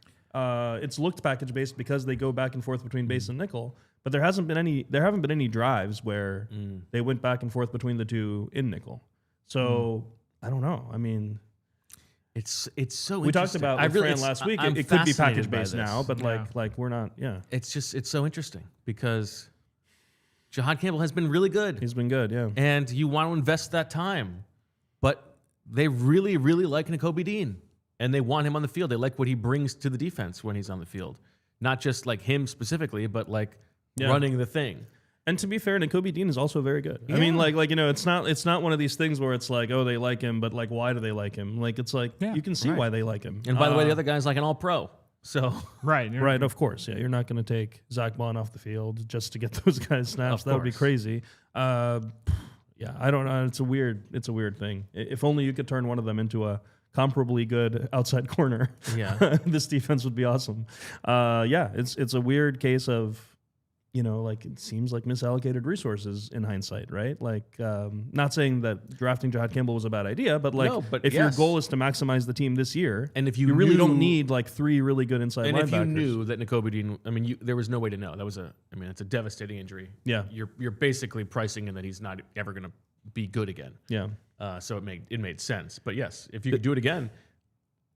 It's looked package based because they go back and forth between base and nickel, but there haven't been any drives where they went back and forth between the 2 in nickel. So I don't know. I mean, It's so. we talked interesting. about I with really- Fran it's- last week. I'm It could be fascinated package by based this. now, but Yeah. like we're not. Yeah, It's so interesting because Jahad Campbell has been really good, he's been good. Yeah, and you want to invest that time, but they really, really like Nakobe Dean, and they want him on the field. They like what he brings to the defense when he's on the field, not just like him specifically, but like Yeah. running the thing. and to be fair, Nakobe Dean is also very good. I mean, Yeah. like it's not one of these things where it's like, oh, they like him, but like, why do they like him? Like, it's like Yeah, you can see right. why they like him. And by the way, the other guy's like an All-Pro, so Right. Right, of course. Yeah, you're not going to take Zach Bond off the field just to get those guys snaps. Of That would be course. crazy. Yeah, I don't know. It's a weird thing. If only you could turn one of them into a comparably good outside corner. Yeah. This defense would be awesome. Yeah, it's a weird case of, like it seems like misallocated resources in hindsight, right? Like, not saying that drafting Jahad Campbell was a bad idea, but like, No, but if yes. your goal is to maximize the team this year, And if you you really don't knew- need like 3 really good inside And linebackers. if you knew that Nakobe Dean, I mean, there was no way to know. It's a devastating injury. Yeah. You're basically pricing in that he's not ever going to be good again. Yeah. So it made sense. But yes, if you could do it again,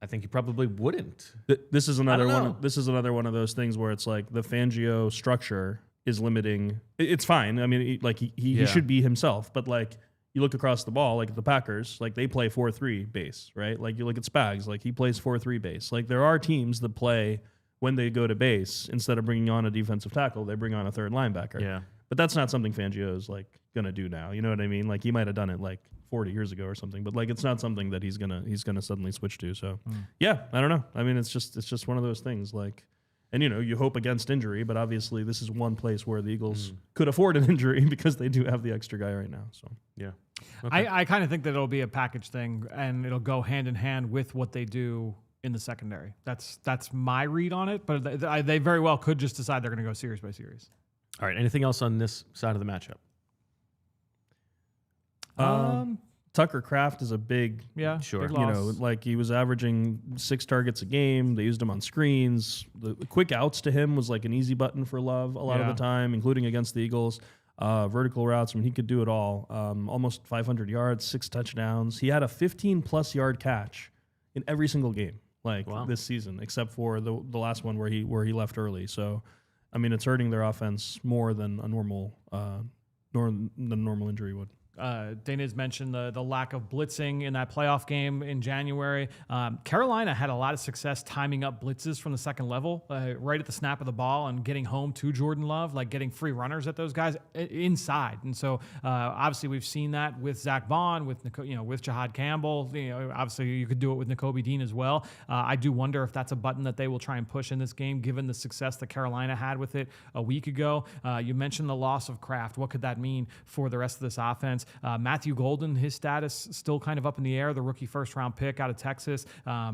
I think you probably wouldn't. This is another don't one. know. This is another one of those things where it's like the Fangio structure is limiting. It's fine. I mean, he Yeah. should be himself, but like you look across the ball, like the Packers, like they play 4-3 base, right? Like you look at Spags, like he plays 4-3 base. Like there are teams that play when they go to base instead of bringing on a defensive tackle, they bring on a third linebacker. Yeah. But that's not something Fangio is like gonna do now. You know what I mean? Like he might have done it like 40 years ago or something, but like it's not something that he's gonna suddenly switch to. So yeah, I don't know. I mean, it's just one of those things. Like, and you hope against injury, but obviously this is one place where the Eagles could afford an injury because they do have the extra guy right now. So Yeah. I kind of think that it'll be a package thing, and it'll go hand in hand with what they do in the secondary. That's my read on it, but they very well could just decide they're going to go series by series. All right. Anything else on this side of the matchup? Tucker Kraft is a big, Sure. big you loss. know, like he was averaging 6 targets a game. They used him on screens. The quick outs to him was like an easy button for Love a lot of the time, including against the Eagles. Vertical routes, I mean, he could do it all. Almost 500 yards, 6 touchdowns. He had a 15-plus yard catch in every single game, this season, except for the last one where he left early. So, I mean, it's hurting their offense more than a normal injury would. Deniz mentioned the lack of blitzing in that playoff game in January. Carolina had a lot of success timing up blitzes from the second level, right at the snap of the ball and getting home to Jordan Love, like getting free runners at those guys inside. And so obviously we've seen that with Zach Bond, with Jahad Campbell. Obviously you could do it with Nakobe Dean as well. I do wonder if that's a button that they will try and push in this game, given the success that Carolina had with it a week ago. You mentioned the loss of Kraft. What could that mean for the rest of this offense? Matthew Golden, his status still kind of up in the air, the rookie first-round pick out of Texas.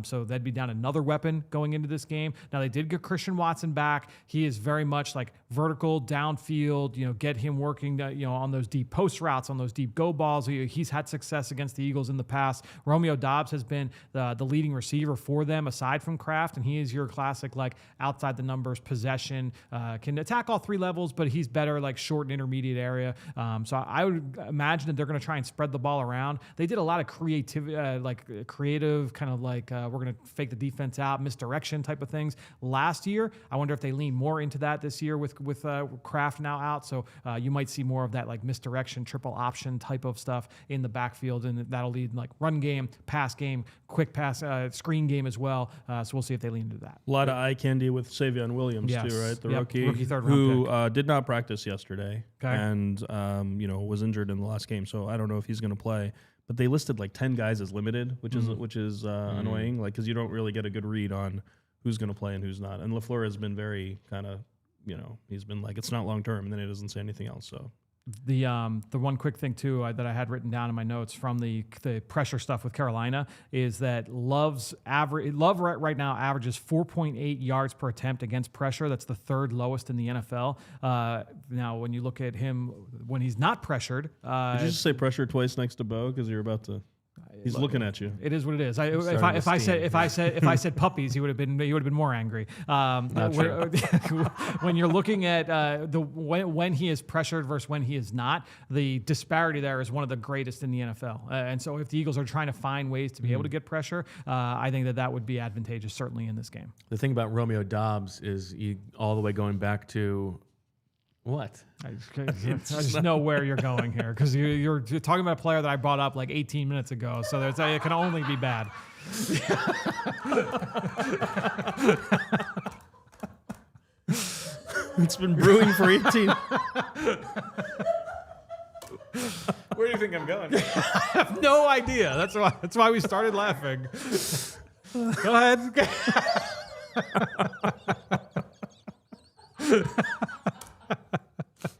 So that'd be down another weapon going into this game. Now, they did get Christian Watson back. He is very much like vertical, downfield, get him working on those deep post routes, on those deep go balls. He's had success against the Eagles in the past. Romeo Doubs has been the leading receiver for them aside from Kraft, and he is your classic like outside the numbers possession, can attack all 3 levels, but he's better like short and intermediate area. So I would imagine that they're going to try and spread the ball around. They did a lot of creative kind of like we're going to fake the defense out, misdirection type of things last year. I wonder if they lean more into that this year with Kraft now out. So you might see more of that like misdirection, triple option type of stuff in the backfield, and that'll lead like run game, pass game, quick pass, screen game as well. So we'll see if they lean into that. A lot of eye candy with Savion Williams too, right? The rookie third-round who did not practice yesterday and was injured in the last game. So I don't know if he's going to play. But they listed like 10 guys as limited, which is annoying, like because you don't really get a good read on who's going to play and who's not. And LaFleur has been very kind of, he's been like, it's not long term, and then he doesn't say anything else. So the one quick thing too that I had written down in my notes from the pressure stuff with Carolina is that Love right now averages 4.8 yards per attempt against pressure. That's the 3rd lowest in the NFL. Now, when you look at him when he's not pressured, did you just say pressure twice next to Bo because you're about to? He's looking at you. It is what it is. If I said puppies, he would have been more angry. When you're looking at when he is pressured versus when he is not, the disparity there is one of the greatest in the NFL. And so if the Eagles are trying to find ways to be able to get pressure, I think that would be advantageous certainly in this game. The thing about Romeo Doubs is all the way going back to what? I just know where you're going here because you're talking about a player that I brought up like 18 minutes ago. So it can only be bad. It's been brewing for 18. Where do you think I'm going? I have no idea. That's why we started laughing. Go ahead.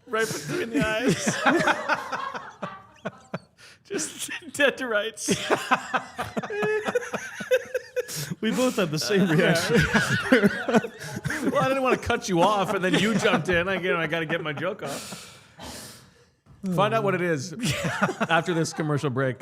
Right between the eyes. Just dead to rights. We both had the same reaction. Well, I didn't want to cut you off, and then you jumped in. I got to get my joke off. Find out what it is after this commercial break.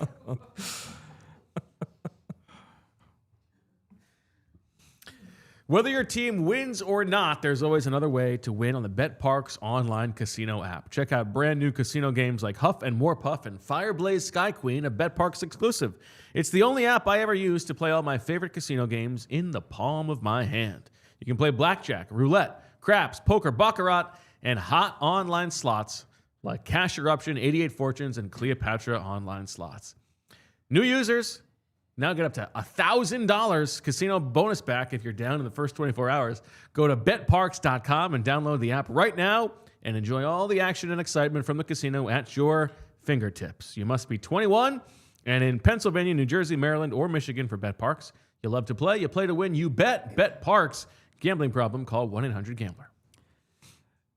Whether your team wins or not, there's always another way to win on the BetParx online casino app. Check out brand new casino games like Huff and More Puff and Fireblaze Sky Queen, a BetParx exclusive. It's the only app I ever use to play all my favorite casino games in the palm of my hand. You can play blackjack, roulette, craps, poker, baccarat, and hot online slots like Cash Eruption, 88 Fortunes, and Cleopatra online slots. New users now get up to $1,000 casino bonus back if you're down in the first 24 hours. Go to betparx.com and download the app right now and enjoy all the action and excitement from the casino at your fingertips. You must be 21 and in Pennsylvania, New Jersey, Maryland, or Michigan for BetParx. You love to play, you play to win, you bet. BetParx. Gambling problem, call 1-800-GAMBLER.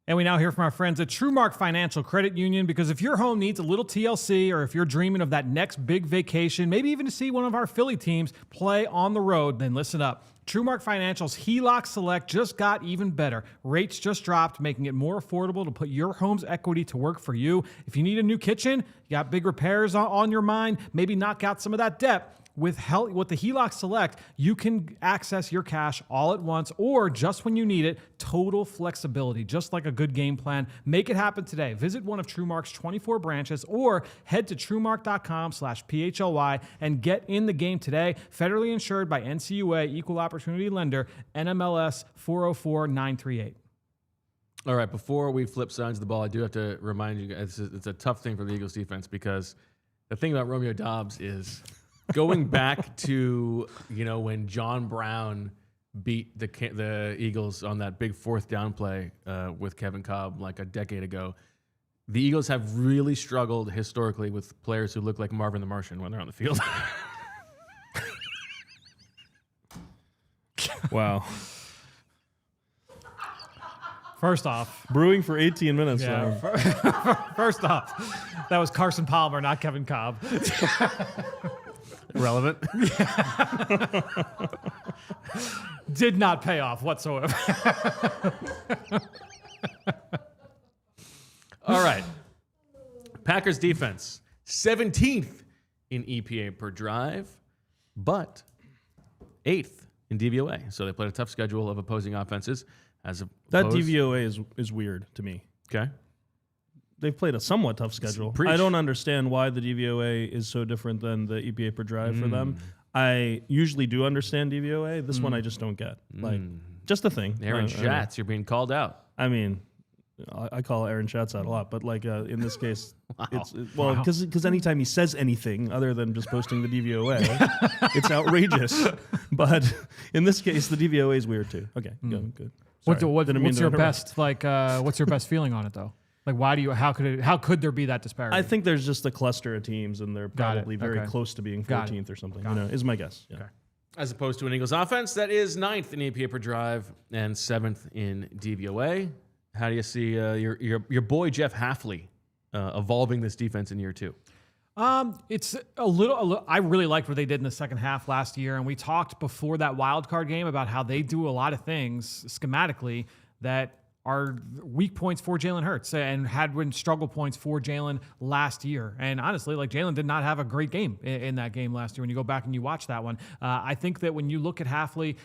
And we now hear from our friends at TrueMark Financial Credit Union, because if your home needs a little TLC, or if you're dreaming of that next big vacation, maybe even to see one of our Philly teams play on the road, then listen up. TrueMark Financial's HELOC Select just got even better. Rates just dropped, making it more affordable to put your home's equity to work for you. If you need a new kitchen, you got big repairs on your mind, maybe knock out some of that debt. With the HELOC Select, you can access your cash all at once or just when you need it. Total flexibility, just like a good game plan. Make it happen today. Visit one of TrueMark's 24 branches or head to TrueMark.com/PHLY and get in the game today. Federally insured by NCUA, Equal Opportunity Lender, NMLS 404938. All right, before we flip sides of the ball, I do have to remind you guys it's a tough thing for the Eagles defense because the thing about Romeo Doubs is going back to, when John Brown beat the Eagles on that big fourth down play with Kevin Cobb like a decade ago, the Eagles have really struggled historically with players who look like Marvin the Martian when they're on the field. Wow. First off, Brewing for 18 minutes. yeah, Now. first off, that was Carson Palmer, not Kevin Cobb. Relevant. Did not pay off whatsoever. All right. Packers defense, 17th in EPA per drive, but 8th in DVOA. So they played a tough schedule of opposing offenses. That DVOA is weird to me. Okay. They've played a somewhat tough schedule. Preach. I don't understand why the DVOA is so different than the EPA per drive for them. I usually do understand DVOA. This one I just don't get. Like, just a thing. Aaron Schatz, you're being called out. I mean, I call Aaron Schatz out a lot, but like in this case, Wow. because anytime he says anything other than just posting the DVOA, it's outrageous. But in this case, the DVOA is weird too. Okay, good. What's Didn't mean your to interrupt. best what's your best feeling on it though? Like how could there be that disparity? I think there's just a cluster of teams, and they're Got it. probably very Okay. close to being Got it. 14th or something. Got it. Is my guess. Yeah. Okay. As opposed to an Eagles offense that is 9th in EPA per drive and 7th in DVOA. How do you see your boy Jeff Hafley evolving this defense in year 2? It's a little. I really liked what they did in the second half last year, and we talked before that wild card game about how they do a lot of things schematically that are weak points for Jalen Hurts and had been struggle points for Jalen last year. And honestly, like Jalen did not have a great game in that game last year. When you go back and you watch that one, I think that when you look at Hafley,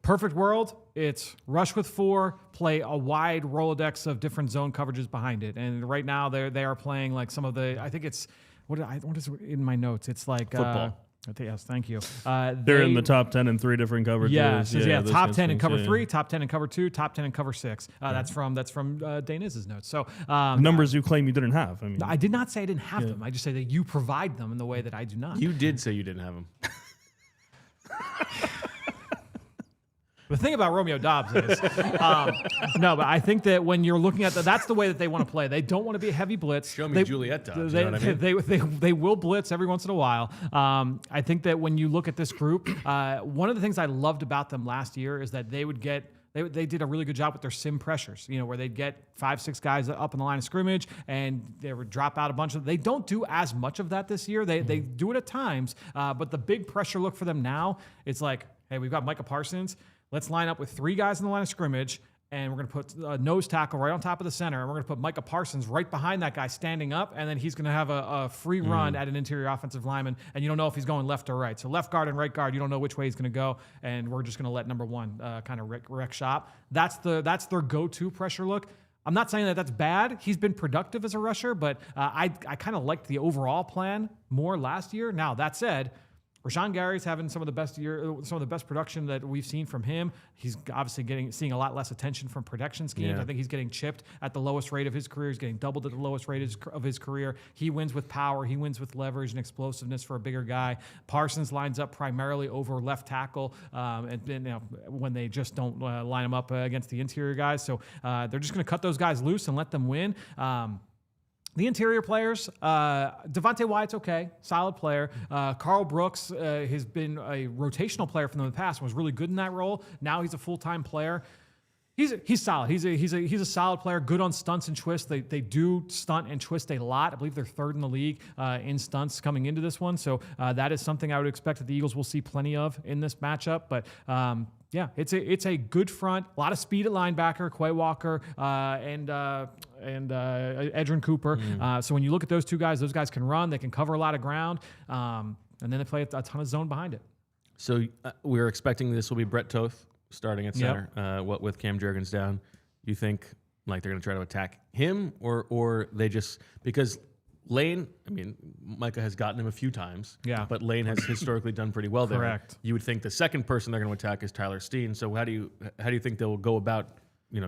perfect world, it's rush with 4, play a wide Rolodex of different zone coverages behind it. And right now they are playing like some of the, I think it's, what is in my notes? It's like football. Yes, thank you. They're in the top 10 in 3 different coverages. Yeah, those top kinds 10 of in things. cover Yeah, 3, top 10 in cover 2, top 10 in cover 6. That's from Deniz's notes. So Numbers you claim you didn't have. I mean, I did not say I didn't have them. I just say that you provide them in the way that I do not. You did say you didn't have him. The thing about Romeo Doubs is, no, but I think that when you're looking at that's the way that they want to play. They don't want to be a heavy blitz. Show me Juliet Dobbs, you know what I mean? They will blitz every once in a while. I think that when you look at this group, one of the things I loved about them last year is that they would get. They did a really good job with their sim pressures, where they'd get 5-6 guys up in the line of scrimmage and they would drop out a bunch of. They don't do as much of that this year. They do it at times, but the big pressure look for them now, it's like, hey, we've got Micah Parsons. Let's line up with 3 guys in the line of scrimmage, and we're going to put a nose tackle right on top of the center, and we're going to put Micah Parsons right behind that guy standing up, and then he's going to have a free run at an interior offensive lineman, and you don't know if he's going left or right. So left guard and right guard, you don't know which way he's going to go, and we're just going to let number 1 kind of wreck shop. That's their go-to pressure look. I'm not saying that that's bad. He's been productive as a rusher, but I kind of liked the overall plan more last year. Now, that said, Rashawn Gary's having some of the best production that we've seen from him. He's obviously seeing a lot less attention from protection schemes. Yeah. I think he's getting chipped at the lowest rate of his career. He's getting doubled at the lowest rate of his career. He wins with power. He wins with leverage and explosiveness for a bigger guy. Parsons lines up primarily over left tackle, when they just don't line him up against the interior guys. So they're just going to cut those guys loose and let them win. The interior players, DeVonta Wyatt's okay, solid player. Carl Brooks has been a rotational player from the past, was really good in that role. Now he's a full-time player. He's solid. He's a solid player. Good on stunts and twists. They do stunt and twist a lot. I believe they're third in the league in stunts coming into this one. So that is something I would expect that the Eagles will see plenty of in this matchup. But yeah, it's a good front. A lot of speed at linebacker, Quay Walker and Edgerrin Cooper. So when you look at those two guys, those guys can run. They can cover a lot of ground, and then they play a ton of zone behind it. So we're expecting this will be Brett Toth starting at center. What with Cam Jurgens down, you think like they're going to try to attack him, or they just because Lane? I mean, Micah has gotten him a few times. Yeah, but Lane has historically done pretty well there. Correct. You would think the second person they're going to attack is Tyler Steen. So how do you think they'll go about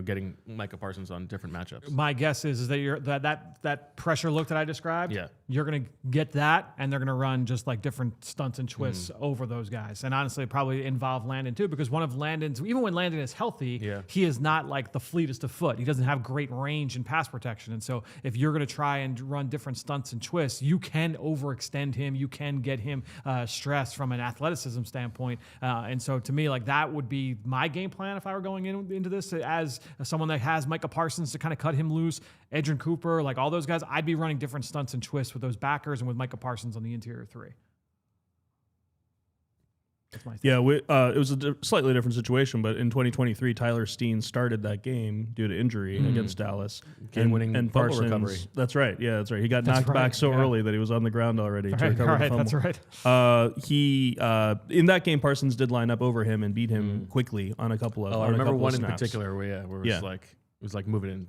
getting Micah Parsons on different matchups? My guess is that that pressure look that I described, you're going to get that, and they're going to run just like different stunts and twists over those guys. And honestly, probably involve Landon too, because one of Landon's, even when Landon is healthy, he is not like the fleetest of foot. He doesn't have great range and pass protection. And so if you're going to try and run different stunts and twists, you can overextend him. You can get him stressed from an athleticism standpoint. And so to me, like that would be my game plan if I were going into this as someone that has Micah Parsons to kind of cut him loose, Edgerrin Cooper, like all those guys. I'd be running different stunts and twists with those backers and with Micah Parsons on the interior three. That's my thing. Yeah, it was a slightly different situation, but in 2023, Tyler Steen started that game due to injury against Dallas. Game-winning and fumble Parsons, recovery. That's right. Yeah, that's right. He got knocked back so early that he was on the ground already to recover the fumble. That's right. He in that game, Parsons did line up over him and beat him quickly on a couple of. I remember one in snaps. particular where it was like moving in.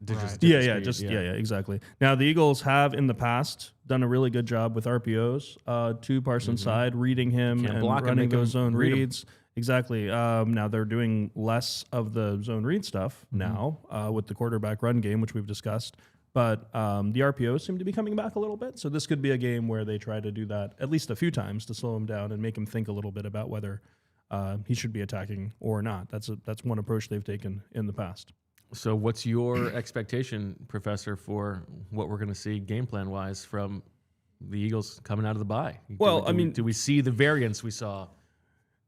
Exactly. Now the Eagles have in the past done a really good job with RPOs to Parsons' side, reading him and running those zone reads. Exactly. Now they're doing less of the zone read stuff now with the quarterback run game, which we've discussed. But the RPOs seem to be coming back a little bit. So this could be a game where they try to do that at least a few times to slow him down and make him think a little bit about whether he should be attacking or not. That's one approach they've taken in the past. So what's your expectation, Professor, for what we're going to see game plan wise from the Eagles coming out of the bye? Well, do we see the variance we saw?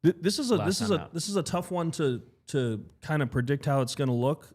This is a tough one to kind of predict how it's going to look,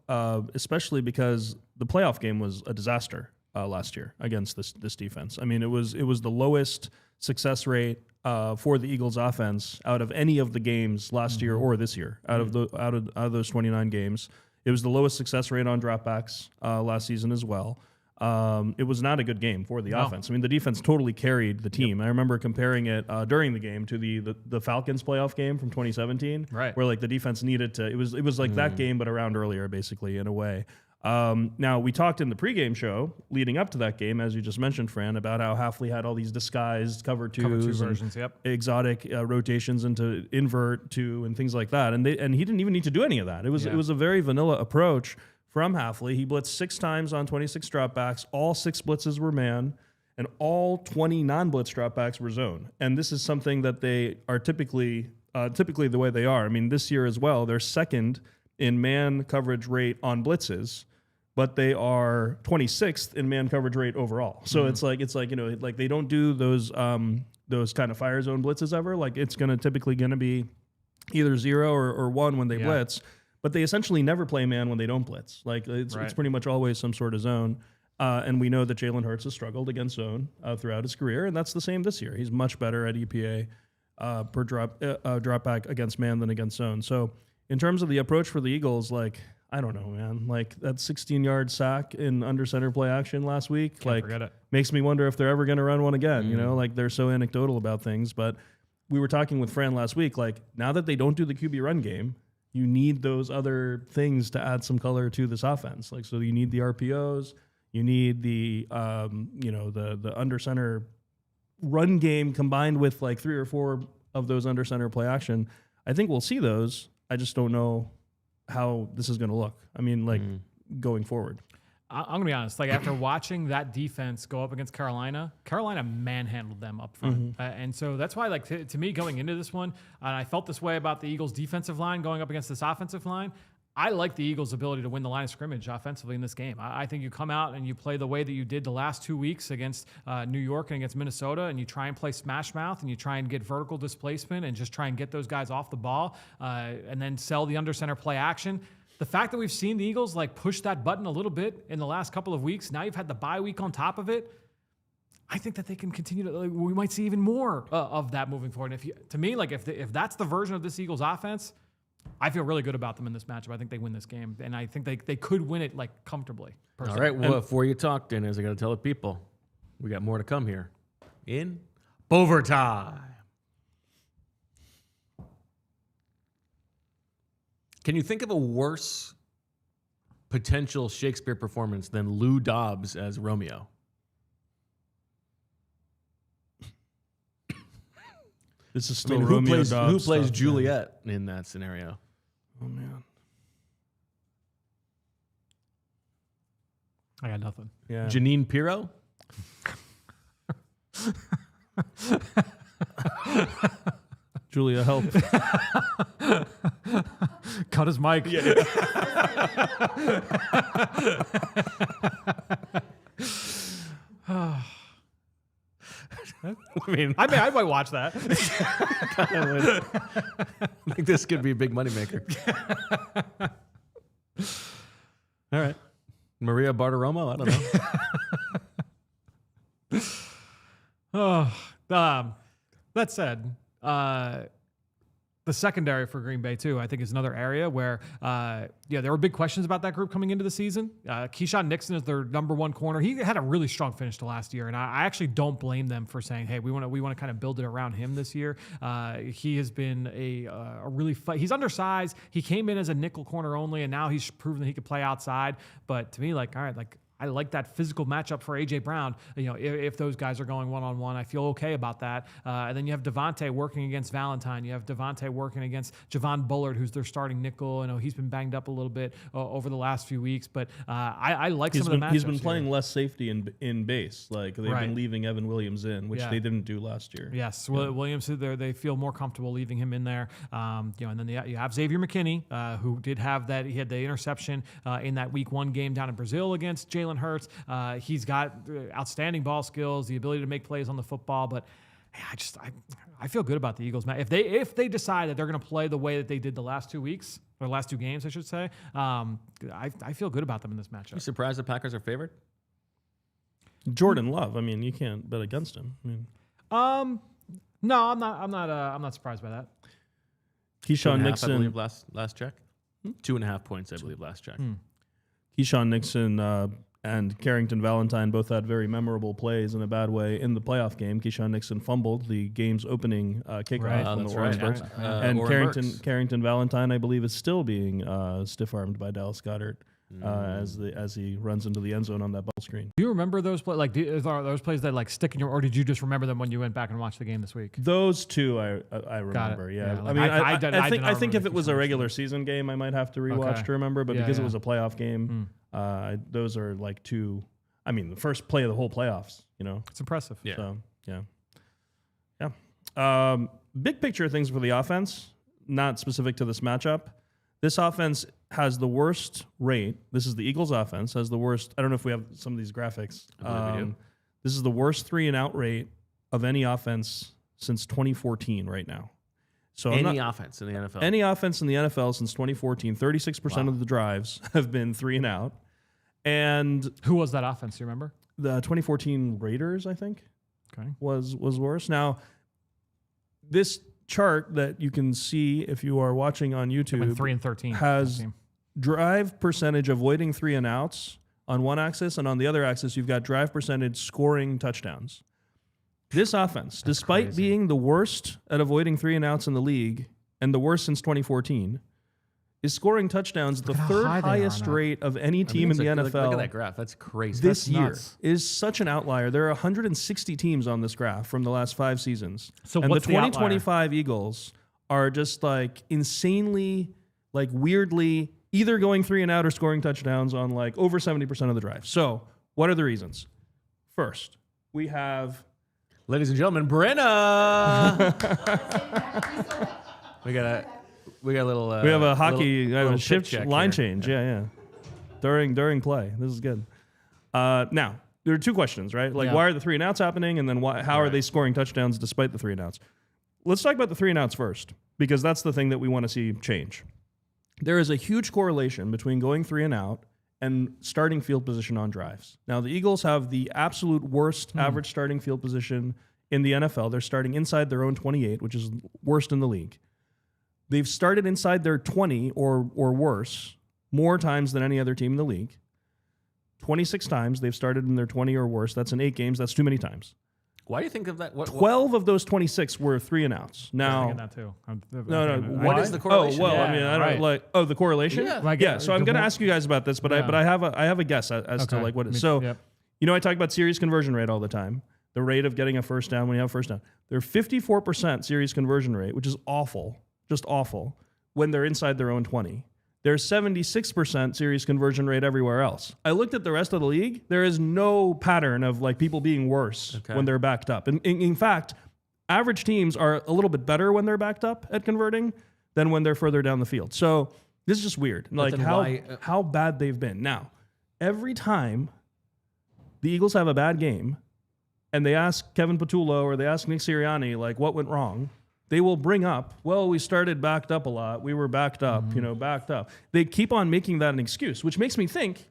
especially because the playoff game was a disaster last year against this defense. I mean, it was the lowest success rate for the Eagles offense out of any of the games last year or this year. Out of those 29 games. It was the lowest success rate on dropbacks last season as well. It was not a good game for the offense. I mean, the defense totally carried the team. I remember comparing it during the game to the Falcons playoff game from 2017, right? Where like the defense needed to. It was like that game, but around earlier, basically in a way. Now we talked in the pregame show leading up to that game, as you just mentioned, Fran, about how Halfley had all these disguised cover two versions, exotic rotations into invert two and things like that, and he didn't even need to do any of that. It was a very vanilla approach from Halfley. He blitzed 6 times on 26 dropbacks. All 6 blitzes were man, and all 20 non-blitz dropbacks were zone. And this is something that they are typically the way they are. I mean, this year as well, they're second in man coverage rate on blitzes, but they are 26th in man coverage rate overall. So it's like like they don't do those kind of fire zone blitzes ever. Like it's typically gonna be either 0 or 1 when they blitz, but they essentially never play man when they don't blitz. Like it's pretty much always some sort of zone. And we know that Jalen Hurts has struggled against zone throughout his career, and that's the same this year. He's much better at EPA per drop back against man than against zone. So in terms of the approach for the Eagles, like, I don't know, man. Like that 16-yard sack in under center play action last week, Can't forget it. Makes me wonder if they're ever going to run one again. You know, like they're so anecdotal about things. But we were talking with Fran last week. Like now that they don't do the QB run game, you need those other things to add some color to this offense. Like so, you need the RPOs, you need the the under center run game combined with like 3 or 4 of those under center play action. I think we'll see those. I just don't know how this is going to look. I mean, like going forward. I'm going to be honest. Like after watching that defense go up against Carolina manhandled them up front. And so that's why, like to me going into this one, and I felt this way about the Eagles defensive line going up against this offensive line. I like the Eagles' ability to win the line of scrimmage offensively in this game. I think you come out and you play the way that you did the last 2 weeks against New York and against Minnesota, and you try and play smash mouth, and you try and get vertical displacement and just try and get those guys off the ball, and then sell the under center play action. the fact that we've seen the Eagles like push that button a little bit in the last couple of weeks, now you've had the bye week on top of it. I think that they can continue to. Like, we might see even more of that moving forward. And if that's the version of this Eagles offense, I feel really good about them in this matchup. I think they win this game, and I think they could win it like comfortably. All right. Well, before you talk, Deniz, I got to tell the people we got more to come here in overtime. Can you think of a worse potential Shakespeare performance than Lou Dobbs as Romeo? This is still Romeo Dobbs. Who plays stuff, Juliet in that scenario? Oh, man. I got nothing. Yeah. Janine Pirro? Julia, help. Cut his mic. I might watch that. I think this could be a big moneymaker. All right. Maria Bartiromo? I don't know. That said, the secondary for Green Bay, too, I think is another area where, there were big questions about that group coming into the season. Keyshawn Nixon is their number one corner. He had a really strong finish to last year, and I actually don't blame them for saying, hey, we want to kind of build it around him this year. He has been a really he's undersized. He came in as a nickel corner only, and now he's proven that he could play outside. But to me, all right, I like that physical matchup for A.J. Brown. If those guys are going one-on-one, I feel okay about that. And then you have DeVonta working against Valentine. You have DeVonta working against Javon Bullard, who's their starting nickel. He's been banged up a little bit over the last few weeks, but I like some of the matchups. He's been playing less safety in base. Like they've Right. been leaving Evan Williams in, which they didn't do last year. Yes, Williams, they feel more comfortable leaving him in there. And then you have Xavier McKinney, who did have that. He had the interception in that Week 1 game down in Brazil against Jalen Hurts. He's got outstanding ball skills, the ability to make plays on the football, but I feel good about the Eagles. If they decide that they're going to play the way that they did the last 2 weeks, or last 2 games, I should say, I feel good about them in this matchup. You surprised the Packers are favored? Jordan Love. I mean, you can't bet against him. No, I'm not surprised by that. Keyshawn 2.5, Nixon. I believe last check. 2.5 points, I believe, last check. Keyshawn Nixon and Carrington Valentine both had very memorable plays in a bad way in the playoff game. Keyshawn Nixon fumbled the game's opening kickoff on the Orange Birds. And Carrington Valentine, I believe, is still being stiff-armed by Dallas Goedert as he runs into the end zone on that ball screen. Do you remember those plays? Are those plays that stick in your, or did you just remember them when you went back and watched the game this week? Those two, I remember. Yeah, I think if it was a regular season game, I might have to rewatch to remember. But because it was a playoff game, those are like two. I mean, the first play of the whole playoffs. It's impressive. Yeah. So yeah. Big picture things for the offense, not specific to this matchup. This offense has the worst rate. This is the Eagles' offense, has the worst. I don't know if we have some of these graphics. I believe we do. This is the worst 3-and-out rate of any offense since 2014 right now. So any offense in the NFL. Any offense in the NFL since 2014, 36% of the drives have been 3-and-out. And who was that offense? Do you remember? The 2014 Raiders, I think, was worse. Now, this chart that you can see if you are watching on YouTube 3-13 has drive percentage avoiding 3-and-outs on one axis, and on the other axis you've got drive percentage scoring touchdowns. This offense, despite being the worst at avoiding 3-and-outs in the league and the worst since 2014, is scoring touchdowns at the third highest rate of any team in the NFL. Look at that graph. That's crazy. This year is such an outlier. There are 160 teams on this graph from the last 5 seasons. So and what's the 2025 Eagles are just like insanely, like weirdly, either going 3-and-out or scoring touchdowns on like over 70% of the drive. So what are the reasons? First, we have, ladies and gentlemen, Brenna. We got a little. We have a hockey little shift line change. Yeah. During play, this is good. Now there are 2 questions, right? Like, why are the 3-and-outs happening, and then how are they scoring touchdowns despite the 3-and-outs? Let's talk about the 3-and-outs first, because that's the thing that we want to see change. there is a huge correlation between going 3 and out and starting field position on drives. Now, the Eagles have the absolute worst average starting field position in the NFL. They're starting inside their own 28, which is worst in the league. They've started inside their 20 or worse more times than any other team in the league. 26 times they've started in their 20 or worse. That's in 8 games. That's too many times. Why do you think of that? 12 of those 26 were 3 and outs. Now, I'm thinking that too. no. What is the correlation? Oh well, Yeah, I mean, I don't right. the correlation. Yeah. So I'm going to ask you guys about this, but Yeah. I have a guess as to Okay. like what. Me- So yep. you know, I talk about series conversion rate all the time. The rate of getting a first down when you have a first down. They're 54% series conversion rate, which is awful, just awful. When they're inside their own 20. There's 76% series conversion rate everywhere else. I looked at the rest of the league. There is no pattern of like people being worse when they're backed up. And in fact, average teams are a little bit better when they're backed up at converting than when they're further down the field. So this is just weird. Like then how bad they've been. Now, every time the Eagles have a bad game and they ask Kevin Patullo or they ask Nick Sirianni, like, what went wrong? They will bring up, well, we started backed up a lot. We were backed up, backed up. They keep on making that an excuse, which makes me think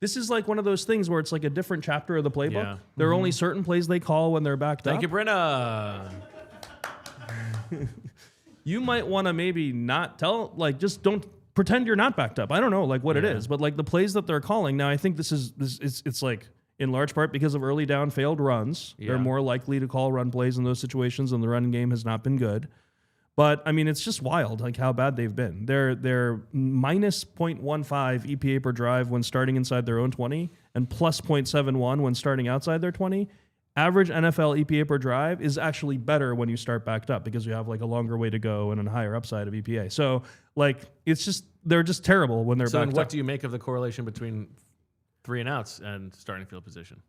this is like one of those things where it's like a different chapter of the playbook. Yeah. There are only certain plays they call when they're backed up. Thank you, Brenna. You might want to maybe not tell, like, just don't pretend you're not backed up. I don't know, like, what it is, but like the plays that they're calling now, I think it's like in large part because of early down failed runs. Yeah. They're more likely to call run plays in those situations, and the run game has not been good. But I mean, it's just wild, like how bad they've been. They're minus 0.15 EPA per drive when starting inside their own 20, and plus 0.71 when starting outside their 20. Average NFL EPA per drive is actually better when you start backed up because you have like a longer way to go and a higher upside of EPA. So like it's just they're just terrible when they're So then backed what up. do you make of the correlation between 3 and outs and starting field position?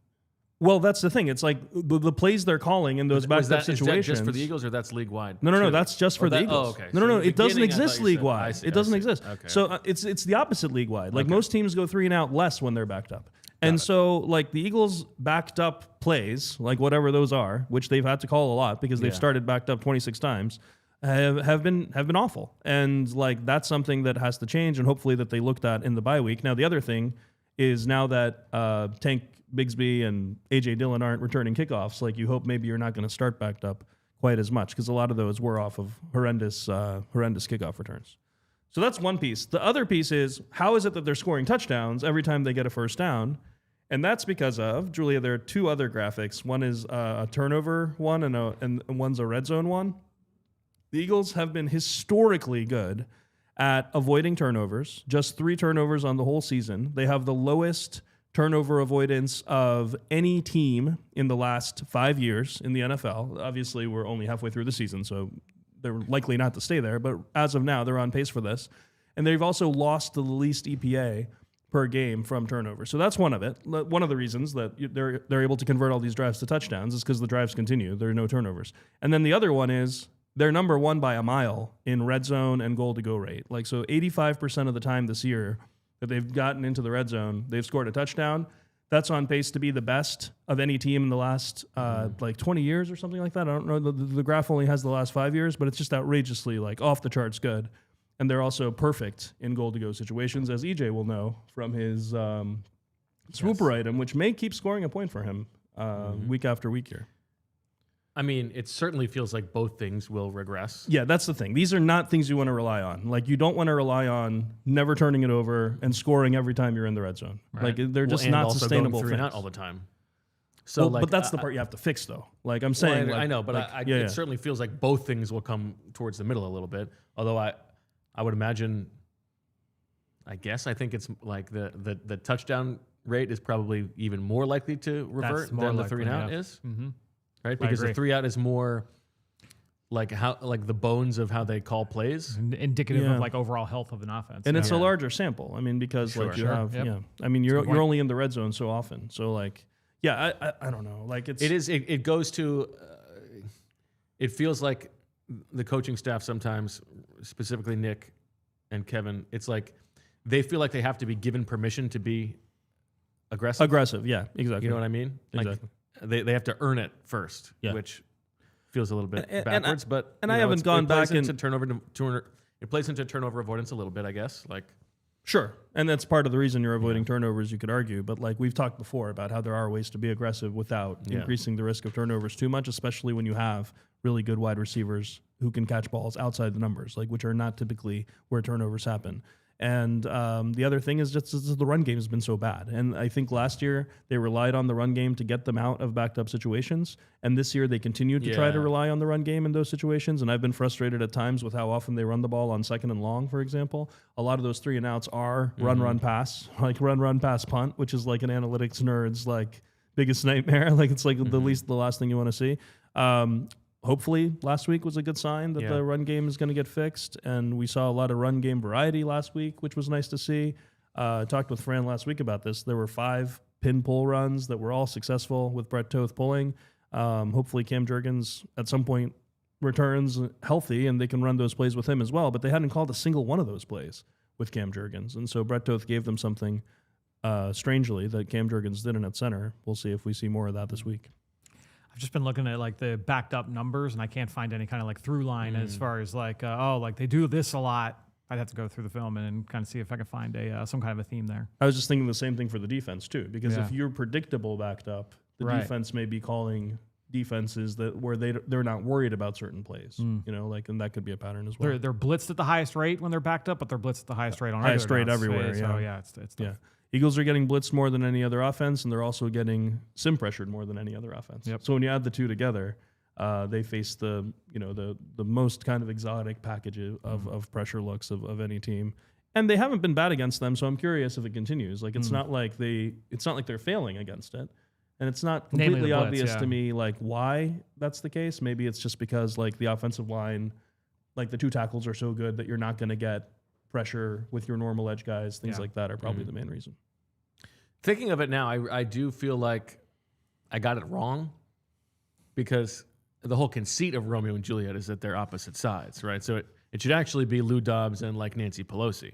Well, that's the thing. It's like the plays they're calling in those backed up Is that situations. just for the Eagles or that's league wide? No. That's just for the Eagles. Oh, okay. No. So in the It doesn't beginning, I exist thought you league said- I wide. see, It doesn't I see. exist. Okay. So it's the opposite league wide. Like most teams go 3 and out less when they're backed up. And so like the Eagles backed up plays, like whatever those are, which they've had to call a lot because they've started backed up 26 times, have been awful. And like that's something that has to change, and hopefully that they looked at in the bye week. Now the other thing is now that Tank Bigsby and AJ Dillon aren't returning kickoffs, like you hope maybe you're not going to start backed up quite as much because a lot of those were off of horrendous kickoff returns. So that's one piece. The other piece is how is it that they're scoring touchdowns every time they get a first down? And that's because of, Julia, there are 2 other graphics. One is a turnover one and one's a red zone one. The Eagles have been historically good at avoiding turnovers, just 3 turnovers on the whole season. They have the lowest turnover avoidance of any team in the last 5 years in the NFL. Obviously, we're only halfway through the season, so they're likely not to stay there. But as of now, they're on pace for this. And they've also lost the least EPA per game from turnover. So that's one of it. One of the reasons that they're able to convert all these drives to touchdowns is because the drives continue. There are no turnovers. And then the other one is they're number 1 by a mile in red zone and goal to go rate. Like, so 85% of the time this year that they've gotten into the red zone, they've scored a touchdown. That's on pace to be the best of any team in the last like 20 years or something like that. I don't know. The graph only has the last 5 years, but it's just outrageously like off the charts good. And they're also perfect in goal to go situations, as EJ will know from his Swooper item, which may keep scoring a point for him week after week here. I mean, it certainly feels like both things will regress. Yeah, that's the thing. These are not things you want to rely on. Like, you don't want to rely on never turning it over and scoring every time you're in the red zone. Right. Like, they're just and not also sustainable going 3 and things. out all the time. So, But that's the part you have to fix, though. Like, I'm saying, I know, but it certainly feels like both things will come towards the middle a little bit. Although I would imagine, I think it's like the touchdown rate is probably even more likely to revert more than the likely, 3 and out yeah. is. Mm-hmm. Right? Because the agree. 3 out is more like the bones of how they call plays. Indicative Yeah. of like overall health of an offense. And it's a Yeah. larger sample. I mean, because like you Sure. have, Yep. I mean, you're point. only in the red zone so often. So like, I don't know. Like It goes to, it feels like the coaching staff sometimes, specifically Nick and Kevin, it's like they feel like they have to be given permission to be aggressive. aggressive. Yeah, exactly. You know what I mean? Exactly. Like they have to earn it first, Yeah. which feels a little bit And backwards. But and you I know, haven't gone it plays back into and- turnover to it plays into turnover avoidance a little bit, I guess. Like, Sure. And that's part of the reason you're avoiding turnovers, you could argue. But like we've talked before about how there are ways to be aggressive without increasing the risk of turnovers too much, especially when you have really good wide receivers who can catch balls outside the numbers, like which are not typically where turnovers happen. And the other thing is just the run game has been so bad. And I think last year they relied on the run game to get them out of backed up situations. And this year they continue to try to rely on the run game in those situations. And I've been frustrated at times with how often they run the ball on 2nd and long, for example. A lot of those 3 and outs are run, pass, like run, pass, punt, which is like an analytics nerd's like biggest nightmare. Like it's like the last thing you want to see. Hopefully last week was a good sign that the run game is going to get fixed. And we saw a lot of run game variety last week, which was nice to see. I talked with Fran last week about this. There were 5 pin pull runs that were all successful with Brett Toth pulling. Hopefully Cam Jurgens at some point returns healthy and they can run those plays with him as well. But they hadn't called a single one of those plays with Cam Jurgens. And so Brett Toth gave them something strangely that Cam Jurgens didn't at center. We'll see if we see more of that this week. I've just been looking at like the backed up numbers, and I can't find any kind of like through line as far as like, like they do this a lot. I'd have to go through the film and kind of see if I can find some kind of a theme there. I was just thinking the same thing for the defense too, because if you're predictable backed up, the defense may be calling defenses that where they're not worried about certain plays, you know, like, and that could be a pattern as well. They're blitzed at the highest rate when they're backed up, but they're blitzed at the highest rate on highest rate downs. everywhere. So it's tough. Eagles are getting blitzed more than any other offense, and they're also getting sim pressured more than any other offense. Yep. So when you add the two together, they face the most kind of exotic package of pressure looks of any team, and they haven't been bad against them. So I'm curious if it continues. Like it's not like they're failing against it, and it's not completely obvious to me like why that's the case. Maybe it's just because like the offensive line, like the 2 tackles are so good that you're not going to get pressure with your normal edge guys. Things like that are probably the main reason. Thinking of it now, I do feel like I got it wrong because the whole conceit of Romeo and Juliet is that they're opposite sides, right? So it should actually be Lou Dobbs and like Nancy Pelosi.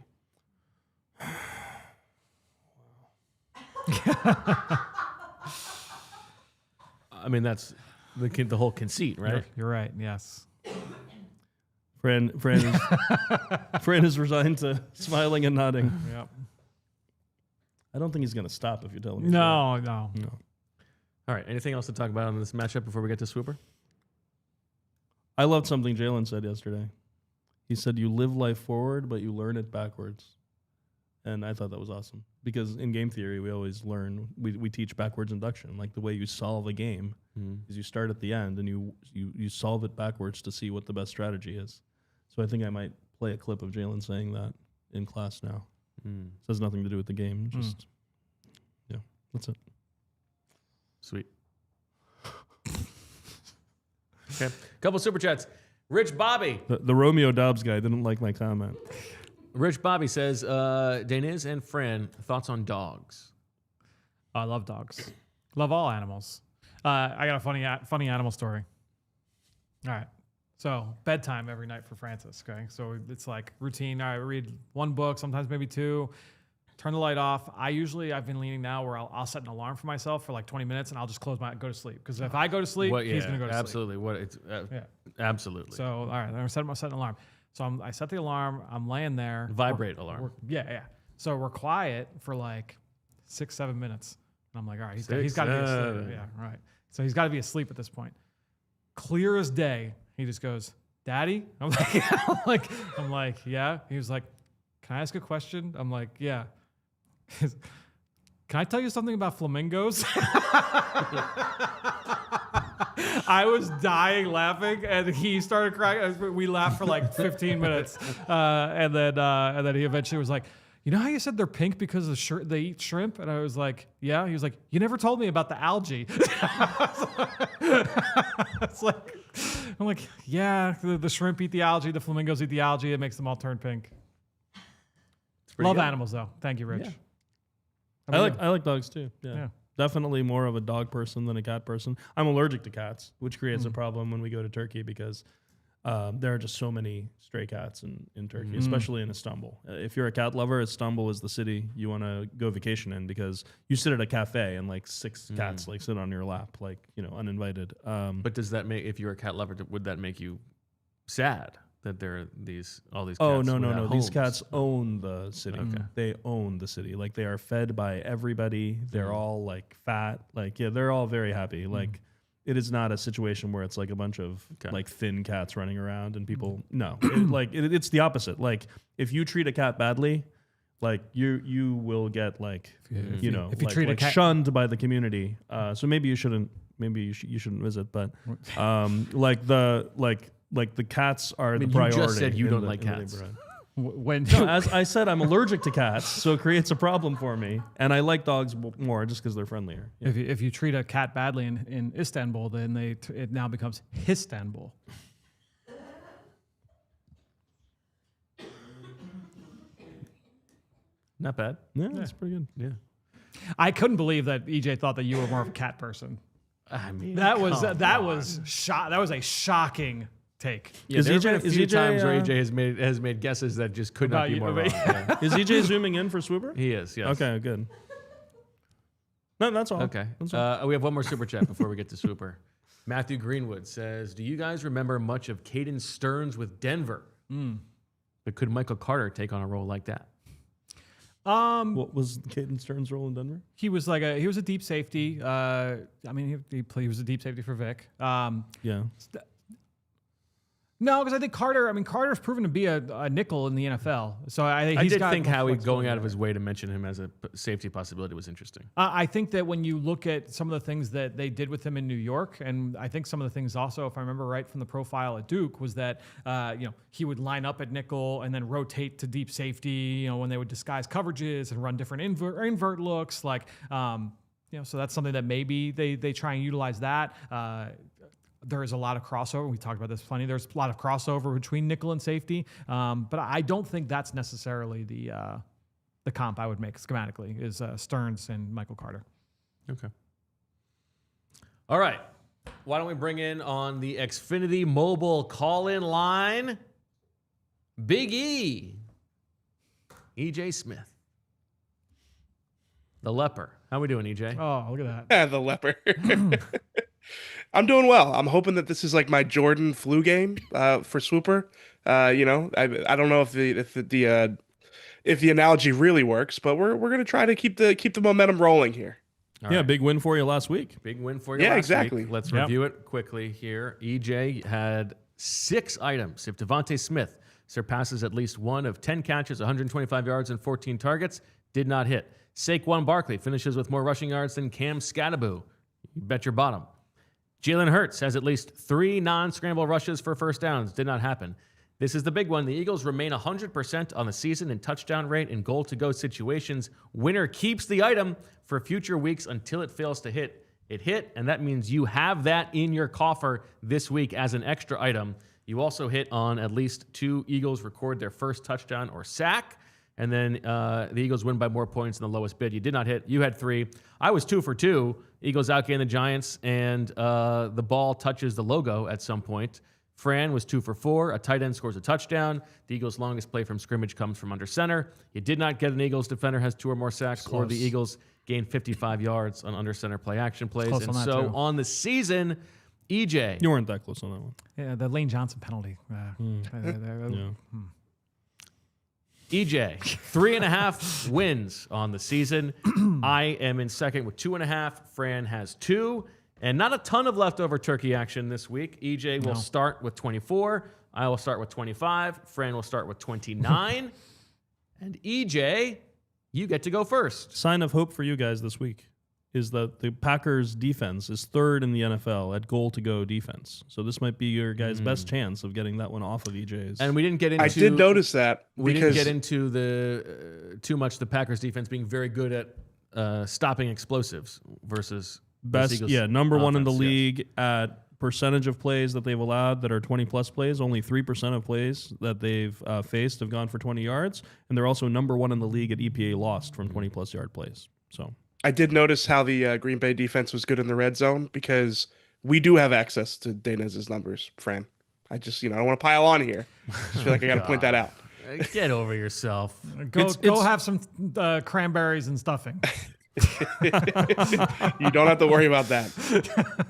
I mean, that's the whole conceit, right? You're right. Yes. Fran is resigned to smiling and nodding. Yep. I don't think he's going to stop if you tell him. No. All right. Anything else to talk about on this matchup before we get to Swooper? I loved something Jalen said yesterday. He said, "You live life forward, but you learn it backwards." And I thought that was awesome because in game theory, we always learn, we teach backwards induction. Like the way you solve a game is you start at the end and you solve it backwards to see what the best strategy is. So I think I might play a clip of Jalen saying that in class now. It has nothing to do with the game. Just, that's it. Sweet. Okay. Couple super chats. Rich Bobby. The Romeo Dobbs guy didn't like my comment. Rich Bobby says, Deniz and Fran, thoughts on dogs? I love dogs. Love all animals. I got a funny animal story. All right. So bedtime every night for Francis. Okay. So it's like routine. All right, read 1 book, sometimes maybe 2. Turn the light off. I've been leaning now where I'll set an alarm for myself for like 20 minutes and I'll just go to sleep. Because if I go to sleep, he's going to go to sleep. Absolutely. So, all right, I'm setting an alarm. So I set the alarm. I'm laying there. Vibrate alarm. Yeah. So we're quiet for like 6-7 minutes. And I'm like, all right, he's got to be asleep. Yeah, right. So he's got to be asleep at this point. Clear as day. He just goes, "Daddy?" I'm like, yeah. He was like, "Can I ask a question?" I'm like, yeah. Can I tell you something about flamingos? I was dying laughing, and he started crying. We laughed for like 15 minutes, and then he eventually was like, "You know how you said they're pink because they eat shrimp?" And I was like, "Yeah." He was like, "You never told me about the algae." I'm like, yeah, the shrimp eat the algae, the flamingos eat the algae. It makes them all turn pink. Love good. Animals though. Thank you, Rich. Yeah. I like dogs too. Yeah. Definitely more of a dog person than a cat person. I'm allergic to cats, which creates a problem when we go to Turkey because there are just so many stray cats in Turkey, especially in Istanbul. If you're a cat lover, Istanbul is the city you want to go vacation in because you sit at a cafe and like 6 cats like sit on your lap, like, uninvited. But does that make, if you're a cat lover, would that make you sad? That there are all these cats. Oh no. without These homes? cats own the city. Okay. They own the city. Like they are fed by everybody. They're all like fat. Like they're all very happy. Like it is not a situation where it's like a bunch of like thin cats running around and people. No, it's the opposite. Like if you treat a cat badly, like you will get like if you like, treat a cat shunned by the community. So maybe you shouldn't. Maybe you shouldn't visit. But like the cats are the priority. You just said you in don't the- like in the cats. neighborhood. when No, as I said, I'm allergic to cats, so it creates a problem for me. And I like dogs more just because they're friendlier. Yeah. if you treat a cat badly in Istanbul, then it now becomes Histanbul. Not bad. Yeah, that's pretty good. Yeah. I couldn't believe that EJ thought that you were more of a cat person. I mean, That was come that on. was that was a shocking take. Yeah, Is there have been a EJ few EJ, times where EJ has made guesses that just could not About be you- more about wrong. you. Yeah. Is EJ zooming in for Swooper? He is, yes. Okay, good. No, that's all. Okay. That's all. We have one more super chat before we get to Swooper. Matthew Greenwood says, "Do you guys remember much of Caden Stearns with Denver? But could Michael Carter take on a role like that?" What was Caden Stern's role in Denver? He was a deep safety. I mean, he was a deep safety for Vic. Yeah. No, because I think Carter's proven to be a nickel in the NFL. So I think I he's did got think more Howie flexibility going out of there. his way to mention him as a safety possibility was interesting. I think that when you look at some of the things that they did with him in New York, and I think some of the things also, if I remember right from the profile at Duke, was that he would line up at nickel and then rotate to deep safety. When they would disguise coverages and run different invert looks, so that's something that maybe they try and utilize that. There is a lot of crossover. We talked about this plenty. There's a lot of crossover between nickel and safety, but I don't think that's necessarily the comp I would make schematically is Stearns and Michael Carter. Okay. All right. Why don't we bring in on the Xfinity mobile call-in line, Big E, EJ Smith, the leper. How we doing, EJ? Oh, look at that. Yeah, the leper. I'm doing well. I'm hoping that this is like my Jordan flu game for Swooper. I don't know if the analogy really works, but we're gonna try to keep the momentum rolling here. All Yeah, right. big win for you last week. Big win for you Yeah, last exactly. week. Let's Yep. review it quickly here. EJ had 6 items. If DeVonta Smith surpasses at least one of 10 catches, 125 yards, and 14 targets, did not hit. Saquon Barkley finishes with more rushing yards than Cam Scattaboo. You bet your bottom. Jalen Hurts has at least 3 non-scramble rushes for first downs. Did not happen. This is the big one. The Eagles remain 100% on the season in touchdown rate and goal-to-go situations. Winner keeps the item for future weeks until it fails to hit. It hit, and that means you have that in your coffer this week as an extra item. You also hit on at least 2 Eagles record their first touchdown or sack, and then the Eagles win by more points than the lowest bid. You did not hit. You had 3. I was 2 for 2. Eagles outgained the Giants, and the ball touches the logo at some point. Fran was 2 for 4. A tight end scores a touchdown. The Eagles' longest play from scrimmage comes from under center. You did not get an Eagles defender has 2 or more sacks, or the Eagles gain 55 yards on under center play action plays. Close And on that, so too. on the season, EJ. You weren't that close on that one. Yeah, the Lane Johnson penalty. Yeah. EJ, 3.5 wins on the season. I am in second with 2.5. Fran has 2. And not a ton of leftover turkey action this week. EJ will start with 24. I will start with 25. Fran will start with 29. And EJ, you get to go first. Sign of hope for you guys this week is that the Packers defense is 3rd in the NFL at goal-to-go defense. So this might be your guys' best chance of getting that one off of EJ's. And we didn't get into. I did notice that We because didn't get into the too much the Packers defense being very good at stopping explosives versus best, Eagles number 1 in the offense, yes. league at percentage of plays that they've allowed that are 20-plus plays. Only 3% of plays that they've faced have gone for 20 yards. And they're also number 1 in the league at EPA lost from 20-plus yard plays. So I did notice how the Green Bay defense was good in the red zone because we do have access to Deniz's numbers, Fran. I just, I don't want to pile on here. I just feel like I got to point that out. Get over yourself. Go have some cranberries and stuffing. You don't have to worry about that.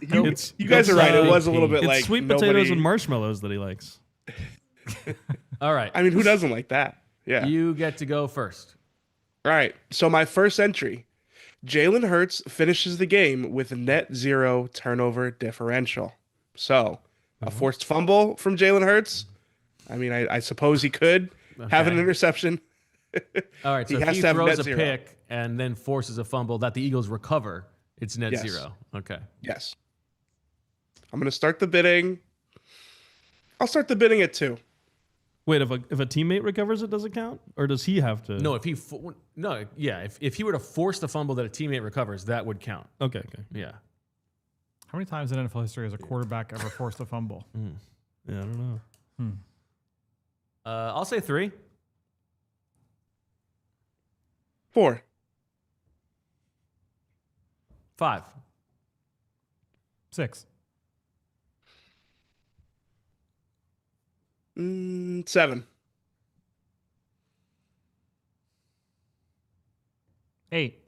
You guys it's, are right. It uh, was a little bit it's like sweet nobody... potatoes and marshmallows that he likes. All right. I mean, who doesn't like that? Yeah. You get to go first. All right. So my first entry, Jalen Hurts finishes the game with a net 0 turnover differential. So a forced fumble from Jalen Hurts. I mean, I suppose he could have an interception. All right. So He if has he to have throws net a 0. pick and then forces a fumble that the Eagles recover, it's net Yes. 0. Okay. Yes. I'm going to start the bidding. I'll start the bidding at 2. Wait, if a teammate recovers it, does it count? Or does he have to? No, if he were to force the fumble that a teammate recovers, that would count. Okay. Yeah. How many times in NFL history has a quarterback ever forced a fumble? Yeah, I don't know. I'll say 3. 4. 5. 6. 7. 8.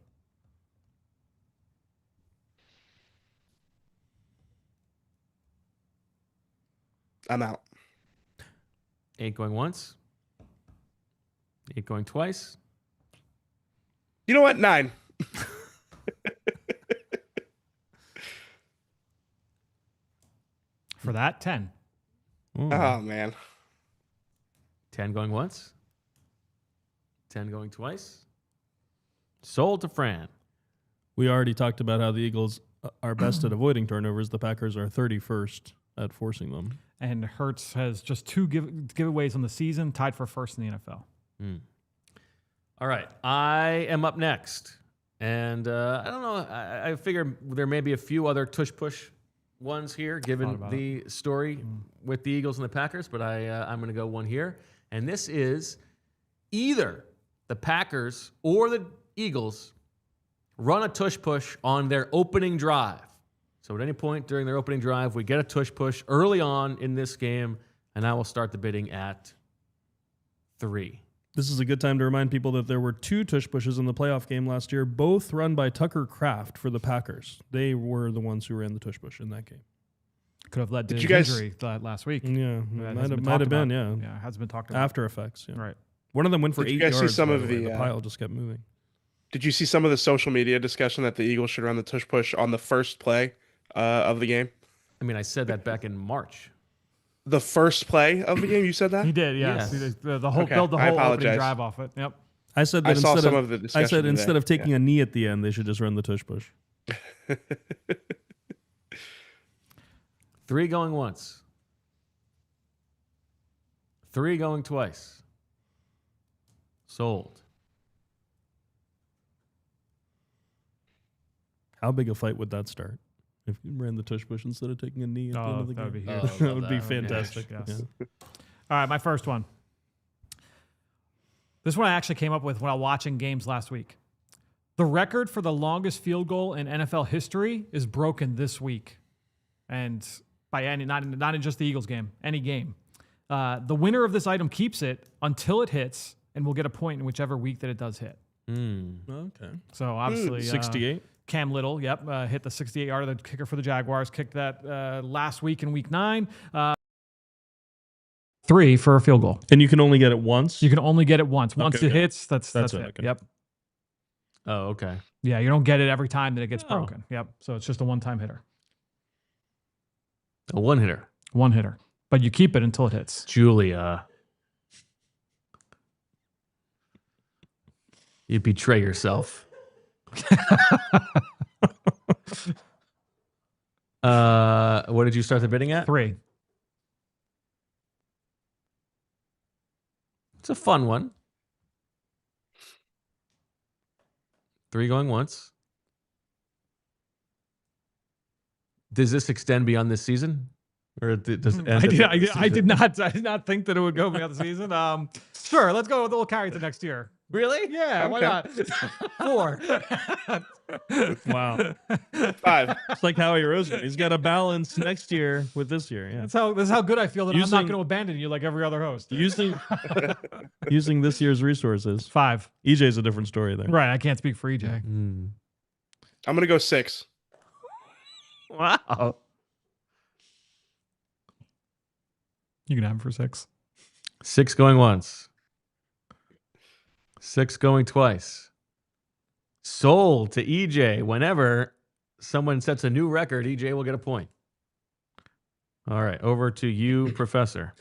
I'm out. 8 going once. 8 going twice. You know what? 9. For that, 10. Oh, man. 10 going once. 10 going twice. Sold to Fran. We already talked about how the Eagles are best at avoiding turnovers. The Packers are 31st at forcing them. And Hurts has just 2 giveaways on the season, tied for first in the NFL. All right. I am up next. And I don't know. I figure there may be a few other tush-push ones here, given the story with the Eagles and the Packers. But I'm going to go one here. And this is either the Packers or the Eagles run a tush-push on their opening drive. So at any point during their opening drive, we get a tush-push early on in this game, and I will start the bidding at 3. This is a good time to remind people that there were 2 tush pushes in the playoff game last year, both run by Tucker Kraft for the Packers. They were the ones who ran the tush push in that game. Could have led to Did his you guys- injury last week. Yeah, That might hasn't have talked been, about. yeah. Yeah, it hasn't been talked about. After effects, yeah. Right. One of them went for Did you 8 guys see yards. some by of the way. the, The pile just kept moving. Did you see some of the social media discussion that the Eagles should run the tush push on the first play of the game? I mean, I said that back in March. The first play of the game? You said that? He did, yes. Yes. The whole Okay, build the I whole opening apologize. drive off it. Yep. I said I that saw instead some of, of the I discussion said today. instead of taking a knee at the end, they should just run the tush push. 3 going once. 3 going twice. Sold. How big a fight would that start if you ran the tush push instead of taking a knee at the end of the that would be game? huge. That would be that. fantastic. Yes. Yeah. All right, my first one. This one I actually came up with while watching games last week. The record for the longest field goal in NFL history is broken this week. And by any, not in just the Eagles game, any game. The winner of this item keeps it until it hits and will get a point in whichever week that it does hit. Okay. So obviously 68. Cam Little, hit the 68-yarder, the kicker for the Jaguars, kicked that last week in week 9. 3 for a field goal. And you can only get it once? You can only get it once. Once Okay, it okay. hits, that's it. it, okay. Yep. Oh, okay. Yeah, you don't get it every time that it gets Oh. broken. Yep. So it's just a one-time hitter. A one-hitter. One hitter. But you keep it until it hits. Julia. You betray yourself. What did you start the bidding at? 3. It's a fun one. 3 going once. Does this extend beyond this season? Or does it end I did not think that it would go beyond the season. Sure, let's go. We'll carry it to next year. Really? Yeah, why Okay. not? 4. Wow. 5. It's like Howie Roseman. He's got to balance next year with this year. Yeah. This is how good I feel that I'm not Using- going to abandon you like every other host. Using this year's resources. 5. EJ's a different story there. Right, I can't speak for EJ. I'm going to go 6. Wow. You can have him for 6. 6 going once. 6 going twice. Sold to EJ. Whenever someone sets a new record, EJ will get a point. All right, over to you, Professor.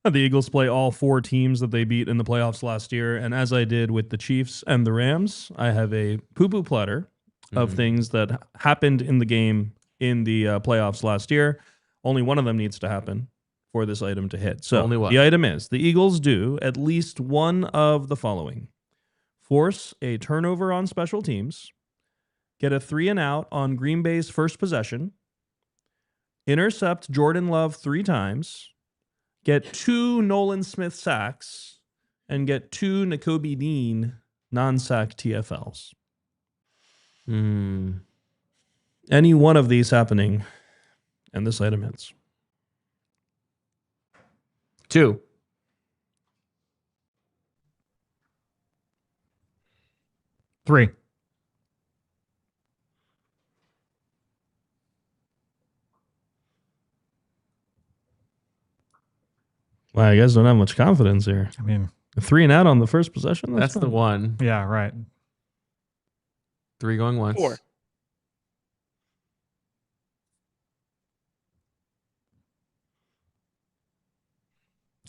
The Eagles play all 4 teams that they beat in the playoffs last year, and as I did with the Chiefs and the Rams, I have a poo-poo platter of things that happened in the game in the playoffs last year. Only one of them needs to happen for this item to hit. So Only one. The item is the Eagles do at least one of the following: force a turnover on special teams, get a 3 and out on Green Bay's first possession, intercept Jordan Love 3 times, get 2 Nolan Smith sacks, and get 2 Nakobe Dean non-sack TFLs. Any one of these happening, and this item hits. 2. Three. Wow, you guys don't have much confidence here. I mean, A 3 and out on the first possession? That's the fine. one. yeah, right. 3 going once. 4.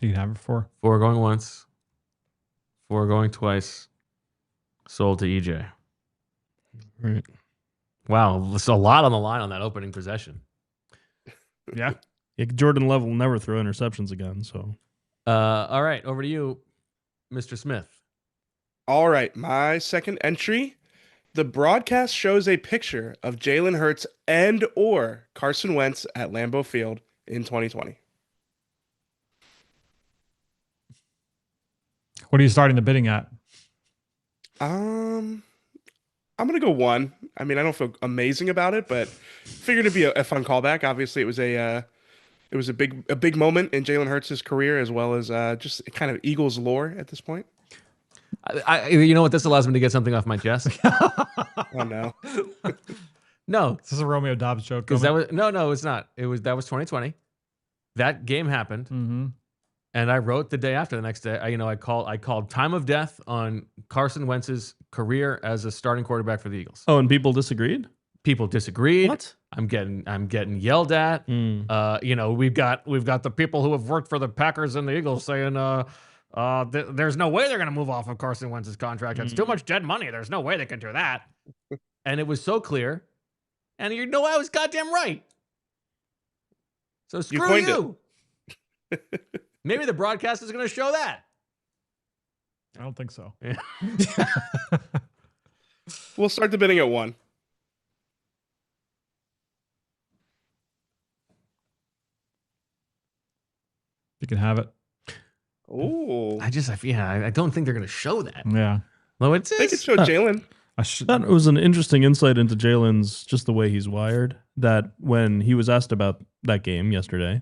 You can have it for 4 going once. 4 going twice. Sold to EJ. Right. Wow, there's a lot on the line on that opening possession. yeah. Yeah, Jordan Love will never throw interceptions again, so. All right, over to you, Mr. Smith. All right, my second entry. The broadcast shows a picture of Jalen Hurts and or Carson Wentz at Lambeau Field in 2020. What are you starting the bidding at? I'm gonna go 1. I mean, I don't feel amazing about it, but figured it'd be a fun callback. Obviously, it was a big moment in Jalen Hurts' career, as well as just kind of Eagles lore at this point. You know what? This allows me to get something off my chest. Oh no, No, Is this a Romeo Dobbs joke? because that was no, it's not. That was 2020. That game happened, Mm-hmm. and I wrote the day after. The next day, I called time of death on Carson Wentz's career as a starting quarterback for the Eagles. Oh, and people disagreed? People disagreed. What? I'm getting yelled at. We've got the people who have worked for the Packers and the Eagles saying, there's no way they're going to move off of Carson Wentz's contract. It's too much dead money. There's no way they can do that. And it was so clear. And you know I was goddamn right. So screw coined you. Maybe the broadcast is going to show that. I don't think so. we'll start the bidding at 1. You can have it. Oh, I don't think they're going to show that. Yeah. Well, it's they could show Jalen. I should. That was an interesting insight into Jalen's, just the way he's wired, that when he was asked about that game yesterday,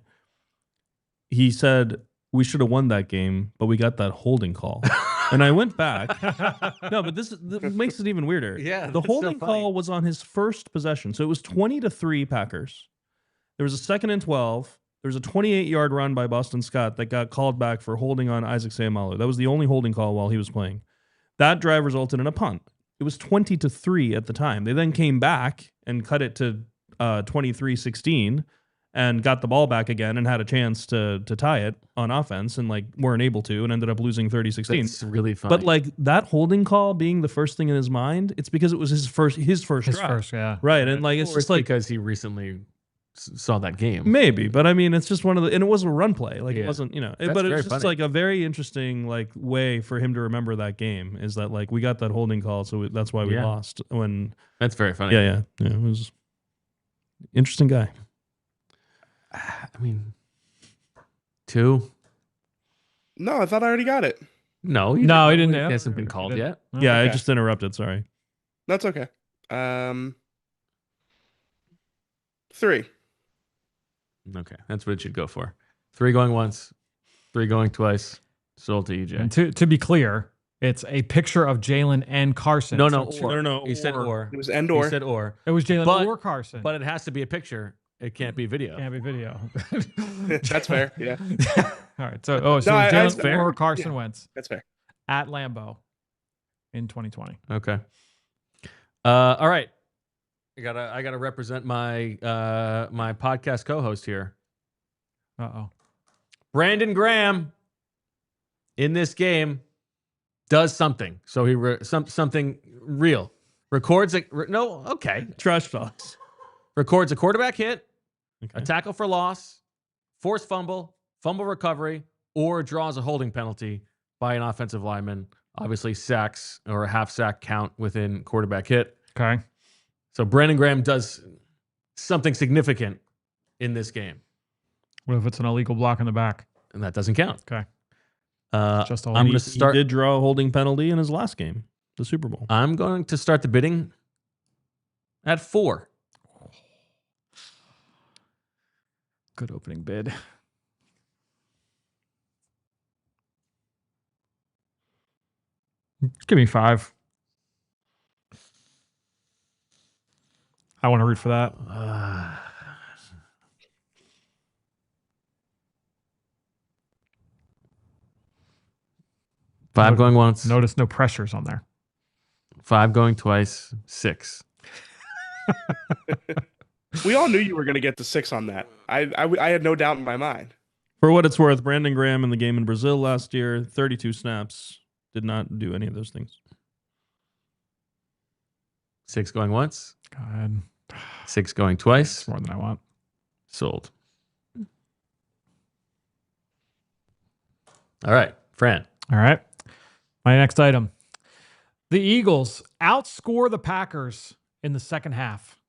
he said, we should have won that game, but we got that holding call. And I went back. No, but this makes it even weirder. Yeah, The that's so holding funny. call was on his first possession. So it was 20-3 Packers. There was a 2nd and 12. There was a 28-yard run by Boston Scott that got called back for holding on Isaac Seumalo. That was the only holding call while he was playing. That drive resulted in a punt. It was 20-3 at the time. They then came back and cut it to 23-16 and got the ball back again and had a chance to tie it on offense and weren't able to and ended up losing 30-16. It's really funny. But that holding call being the first thing in his mind, it's because it was his first His drive. first, yeah. Right. And it's Or just because he recently saw that game. maybe, but I mean, it's just one of the, and it was a run play. It Yeah. wasn't, That's but very it's just funny. a very interesting way for him to remember that game is that we got that holding call. So that's why we Yeah. lost when, That's very funny. yeah. It was interesting guy. I mean, 2. No, I thought I already got it. No, No, he didn't. It hasn't been called He yet. didn't. Yeah. I Okay. just interrupted. Sorry. That's okay. 3. Okay, that's what it should go for. 3 going once, 3 going twice. Sold to EJ. And to be clear, it's a picture of Jalen and Carson. No, no, So or. No, He said or. It was Endor. He said or. it was Jalen But- or Carson. But it has to be a picture. It can't be video. can't be video. That's fair. Yeah. All right. So, No, Jalen fair. or Carson Wentz That's fair. at Lambeau in 2020. Okay. All right. I gotta represent my my podcast co-host here. Uh-oh. Brandon Graham in this game does something. So he something real. Records Trash talks. Records a quarterback hit, Okay. a tackle for loss, forced fumble, fumble recovery, or draws a holding penalty by an offensive lineman. Obviously, sacks or a half sack count within quarterback hit. Okay. So Brandon Graham does something significant in this game, What if it's an illegal block in the back? and that doesn't count. Okay. I'm Just a going He to start. did draw a holding penalty in his last game, the Super Bowl. I'm going to start the bidding at 4. Good opening bid. Give me 5. I want to root for that. 5 going once. Notice no pressures on there. 5 going twice. 6. We all knew you were going to get the 6 on that. I had no doubt in my mind. For what it's worth, Brandon Graham in the game in Brazil last year, 32 snaps, did not do any of those things. 6 going once. Go ahead. 6 going twice. It's more than I want. Sold. All right, Fran. All right. My next item. The Eagles outscore the Packers in the second half.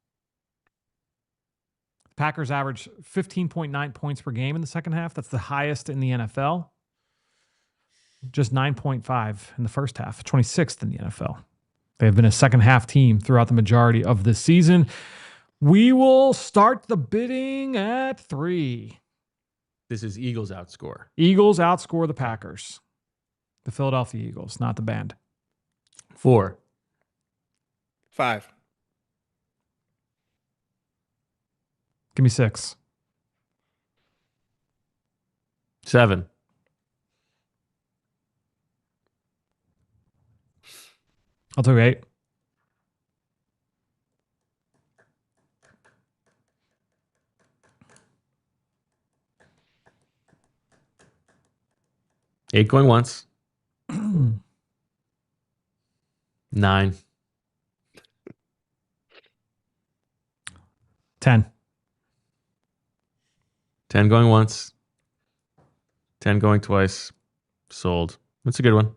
The Packers average 15.9 points per game in the second half. That's the highest in the NFL. Just 9.5 in the first half, 26th in the NFL. They've been a second half team throughout the majority of this season. We will start the bidding at 3. This is Eagles outscore. Eagles outscore the Packers. The Philadelphia Eagles, not the band. 4. 5. Give me 6. 7. I'll do 8. Eight going once. 9. 10. 10 going once. 10 going twice. Sold. That's a good one.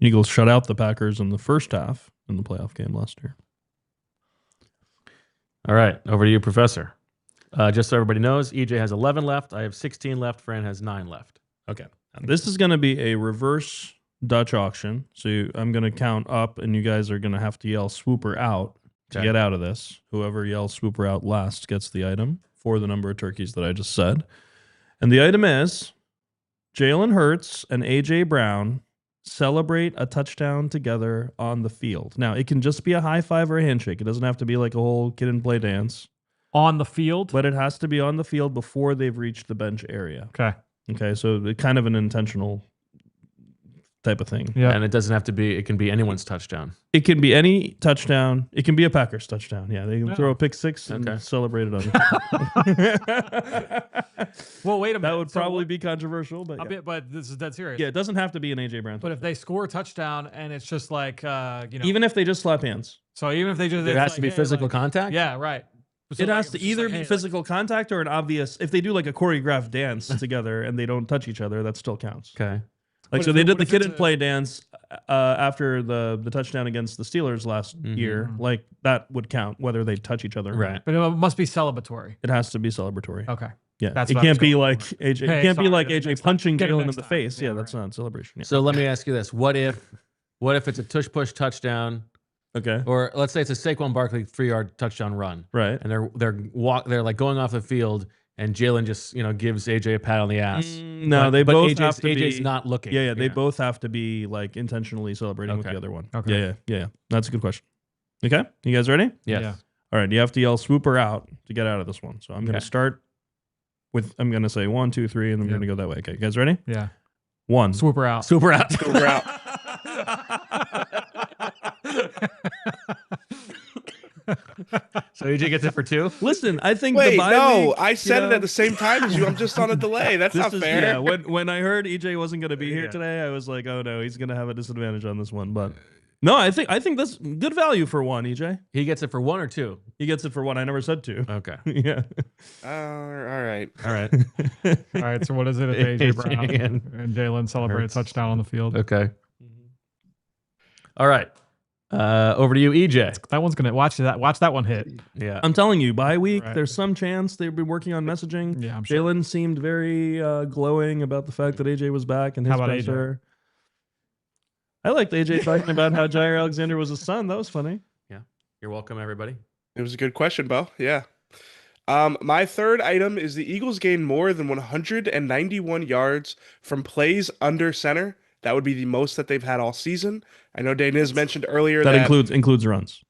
Eagles shut out the Packers in the first half in the playoff game last year. All right, over to you, Professor. Just so everybody knows, EJ has 11 left. I have 16 left. Fran has 9 left. Okay. Now, this is going to be a reverse Dutch auction. So I'm going to count up, and you guys are going to have to yell Swooper out to Okay. get out of this. Whoever yells Swooper out last gets the item for the number of turkeys that I just said. And the item is Jalen Hurts and A.J. Brown celebrate a touchdown together on the field. Now, it can just be a high five or a handshake. It doesn't have to be like a whole kid and play dance. On the field? But it has to be on the field before they've reached the bench area. Okay. Okay, so kind of an intentional type of thing. Yeah. And it doesn't have to be, it can be anyone's touchdown. It can be any touchdown. It can be a Packers touchdown. Yeah, they can throw a pick six and Okay. celebrate it on. Well, wait a minute. That would So probably be controversial, but but this is dead serious. yeah, it doesn't have to be an AJ Brown. But if they score a touchdown and it's just like, Even if they just slap hands, so even if they just, There it's has to like, be hey, physical like- contact? Yeah, right. So it like, has it's to just either like, be hey, like- physical contact or an obvious. If they do like a choreographed dance together and they don't touch each other, that still counts. Okay. Like What so, if they it- did what the if kid it's and a- play dance after the touchdown against the Steelers last year. Like that would count whether they touch each other. or Right. not. But it must be celebratory. It has to be celebratory. Okay. Yeah, That's it what I can't was be going like for. AJ. Hey, It can't be sorry, like get it AJ next punching time. Get it Jalen in next the time. face. Yeah, Yeah, that's not celebration. Yeah. So let me ask you this. What if it's a tush push touchdown, Okay. or let's say it's a Saquon Barkley 3-yard touchdown run, Right. and they're like going off the field, and Jalen just gives AJ a pat on the ass. No, but both AJ's, have to AJ's be. not looking. Yeah, they both have to be like intentionally celebrating with Okay. the other one. Okay. Yeah. That's a good question. Okay, you guys ready? Yes. Yeah. All right, you have to yell "Swooper out" to get out of this one. So I'm going Okay. to start I'm going to say 1, 2, 3, and I'm going to go that way. Okay, you guys ready? Yeah. 1. Swooper out. Super out. We're out. So EJ gets it for 2. Listen, I think Wait, the bye no, week, I said you it know, at the same time as you. I'm just on a delay. That's not fair. Yeah, when I heard EJ wasn't going to be here Yeah. today, I was like, oh no, he's going to have a disadvantage on this one. But no, I think that's good value for 1, EJ. He gets it for 1 or 2. He gets it for 1. I never said 2. Okay. Yeah. All right. All right. All right, so what is it if AJ Brown and and Jalen celebrate a Hurts. touchdown on the field? Okay. All right. Over to you, EJ. That one's gonna watch that one hit. Yeah. I'm telling you, bye week, Right. there's some chance they've been working on messaging. Yeah, I'm sure. Jalen seemed very glowing about the fact that AJ was back and his How about AJ? presser. I liked AJ talking about how Jair Alexander was his son. That was funny. You're welcome, everybody. It was a good question, Bo. Yeah. My third item is the Eagles gained more than 191 yards from plays under center. That would be the most that they've had all season. I know Deniz mentioned earlier That that includes runs.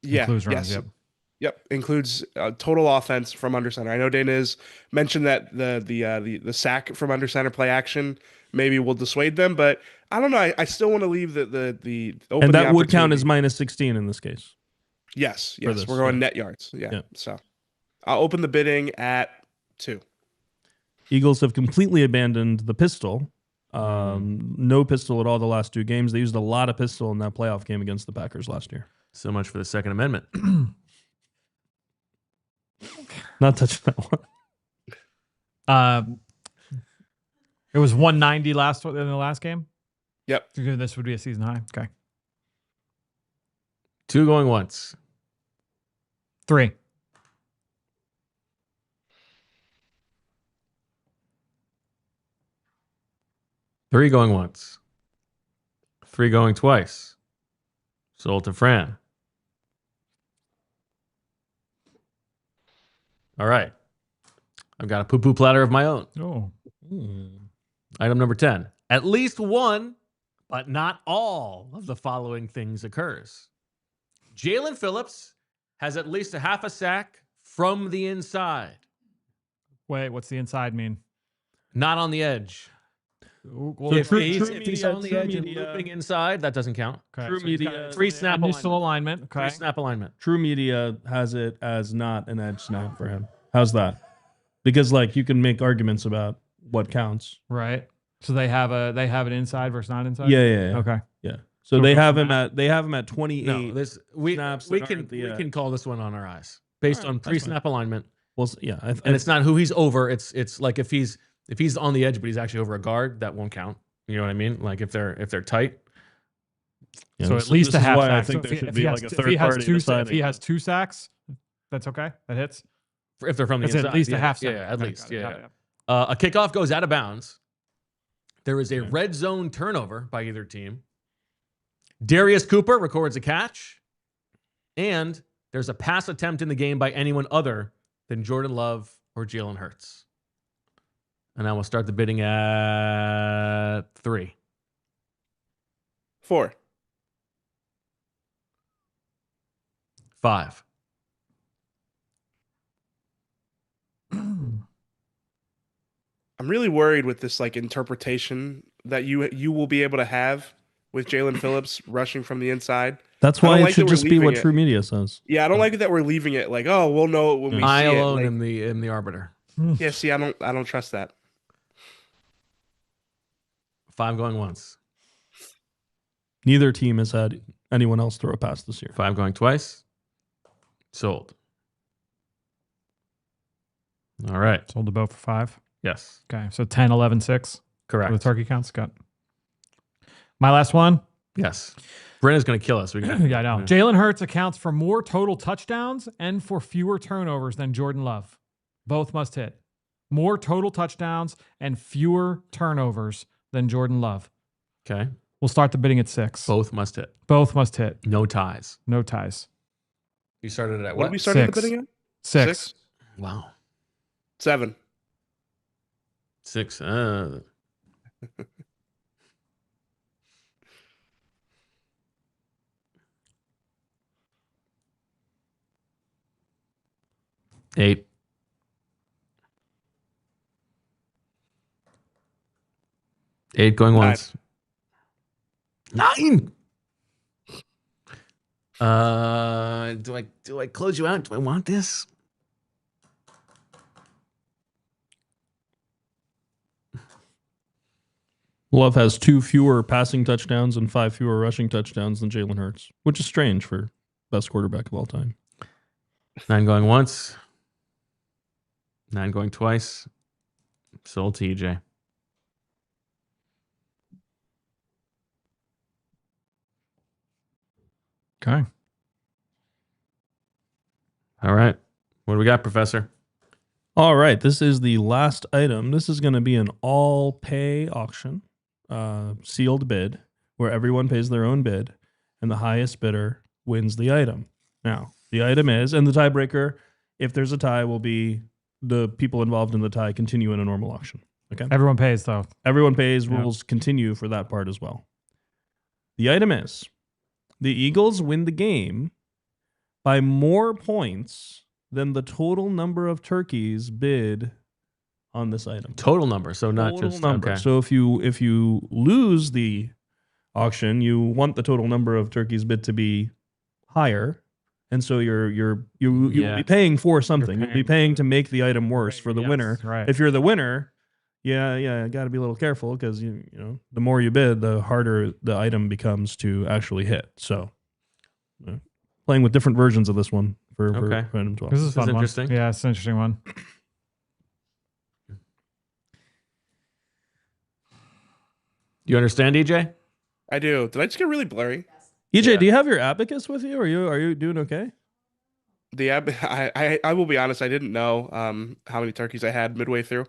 yeah, Includes runs, yes. yep. Yep, includes total offense from under center. I know Deniz mentioned that the sack from under center play action maybe will dissuade them, but I don't know. I still want to leave the open And the that would count opportunity. as minus 16 in this case. yes, for yes. this, We're going yeah. net yards. Yeah. Yeah. So I'll open the bidding at 2. Eagles have completely abandoned the pistol. No pistol at all the last 2 games. They used a lot of pistol in that playoff game against the Packers last year. So much for the Second Amendment. Not touching that one. It was 190 in the last game. Yep. This would be a season high. Okay. 2 going once. 3. 3 going once. 3 going twice. Sold to Fran. All right. I've got a poo-poo platter of my own. Oh. Item number 10. At least one, but not all of the following things occurs. Jaelan Phillips has at least a half a sack from the inside, Wait, what's the inside mean? not on the edge. Well, If true he's media- on the true edge and media- looping inside, that doesn't count. okay, True so he's got media- Free snap initial alignment. alignment. Okay. Free snap alignment. True Media has it as not an edge snap for him. How's that? Because you can make arguments about what counts. Right. So they have an inside versus not inside. Yeah. Okay. Yeah. So So they from have him at 28. No, this we snaps we that can aren't the we edge. can call this one on our eyes based All right, on that's pre fine. snap alignment, Well, yeah. and it's not who he's over. It's like if he's on the edge but he's actually over a guard, that won't count. You know what I mean? Like if they're tight. yeah, So this- at least this a is half why sack. I think So there if should he be has like a two- third if he has party two, if deciding. he has 2 sacks, that's okay. That hits. If they're from the It's inside, at least yeah, a half sack. Yeah, at Okay, least. got it, Yeah. got it. A kickoff goes out of bounds. There is a red zone turnover by either team. Darius Cooper records a catch. And there's a pass attempt in the game by anyone other than Jordan Love or Jalen Hurts. And I will start the bidding at 3. 4. 5. I'm really worried with this interpretation that you will be able to have with Jaelan Phillips rushing from the inside. That's I don't why it like should that we're just be what leaving it. True Media says. Yeah, I don't like it that we're leaving it oh, we'll know it when we I see alone it. am the arbiter. Yeah, see, I don't trust that. 5 going once. Neither team has had anyone else throw a pass this year. 5 going twice. Sold. All right. Sold the boat for 5. Yes. Okay. So 10, 11, 6. Correct. For the turkey counts. Got my last one. Yes. Brenna's going to kill us. We got Yeah, I know. Jalen Hurts accounts for more total touchdowns and for fewer turnovers than Jordan Love. Both must hit. More total touchdowns and fewer turnovers than Jordan Love. Okay. We'll start the bidding at 6. Both must hit. Both must hit. No ties. No ties. You started it at What what? did we start at the 6. bidding at? 6. Wow. 7. 6. 8. 8 going once. 9. Do I close you out? Do I want this? Love has 2 fewer passing touchdowns and 5 fewer rushing touchdowns than Jalen Hurts, which is strange for best quarterback of all time. 9 going once. 9 going twice. Sold to EJ. Okay. All right. What do we got, Professor? All right, this is the last item. This is going to be an all-pay auction, sealed bid, where everyone pays their own bid, and the highest bidder wins the item. Now, the item is, and the tiebreaker, if there's a tie, will be the people involved in the tie continue in a normal auction. Okay. Everyone pays, though. Everyone pays. Yeah. Rules continue for that part as well. The item is, the Eagles win the game by more points than the total number of turkeys bid on this item. Total number, so not Total just number. Okay. So if you lose the auction, you want the total number of turkeys bid to be higher, and so you'll be paying for something. You'll be paying to make the item worse for the winner. Right. If you're the winner, got to be a little careful because you know the more you bid, the harder the item becomes to actually hit. So, playing with different versions of this one for item 12. This is a fun one. Interesting. Yeah, it's an interesting one. You understand, EJ? I do. Did I just get really blurry? EJ, do you have your abacus with you? Are you doing okay? I will be honest. I didn't know how many turkeys I had midway through,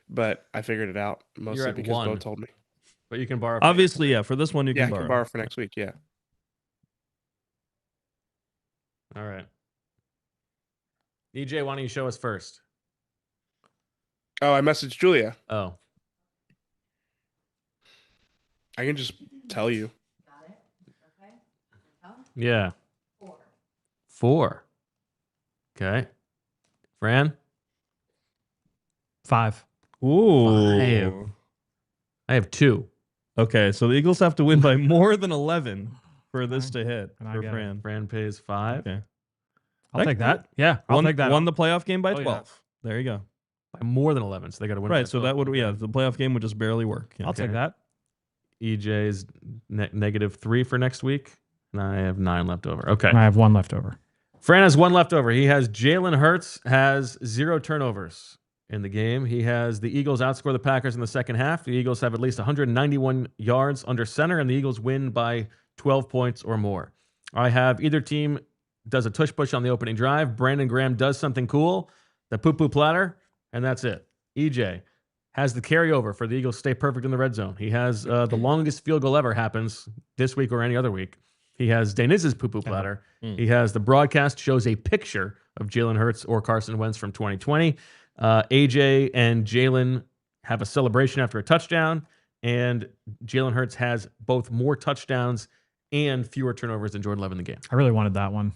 but I figured it out mostly at because 1. Bo told me. But you can borrow. Obviously, yeah. For this one, you Yeah, can I borrow. can borrow for next week. Yeah. All right. EJ, why don't you show us first? Oh, I messaged Julia. Oh. I can just tell you. Yeah. 4. Okay. Fran? 5. Ooh. 5. I have 2. Okay, so the Eagles have to win by more than 11 for this to hit And I for get it. Fran. Fran pays 5. Okay. I'll take that. Yeah, I'll take that. Won the playoff game by Oh, yeah. 12. There you go. By more than 11, so they got to win. Right, by so 12. that would, the playoff game would just barely work. Yeah. I'll take that. EJ's -3 for next week, and I have 9 left over. Okay. And I have 1 left over. Fran has 1 left over. He has Jalen Hurts has 0 turnovers in the game. He has the Eagles outscore the Packers in the second half. The Eagles have at least 191 yards under center, and the Eagles win by 12 points or more. I have either team does a tush push on the opening drive. Brandon Graham does something cool, the poo-poo platter, and that's it. EJ has the carryover for the Eagles stay perfect in the red zone. He has the longest field goal ever happens this week or any other week. He has Deniz's poo-poo platter. He has the broadcast shows a picture of Jalen Hurts or Carson Wentz from 2020. AJ and Jalen have a celebration after a touchdown, and Jalen Hurts has both more touchdowns and fewer turnovers than Jordan Love in the game. I really wanted that one.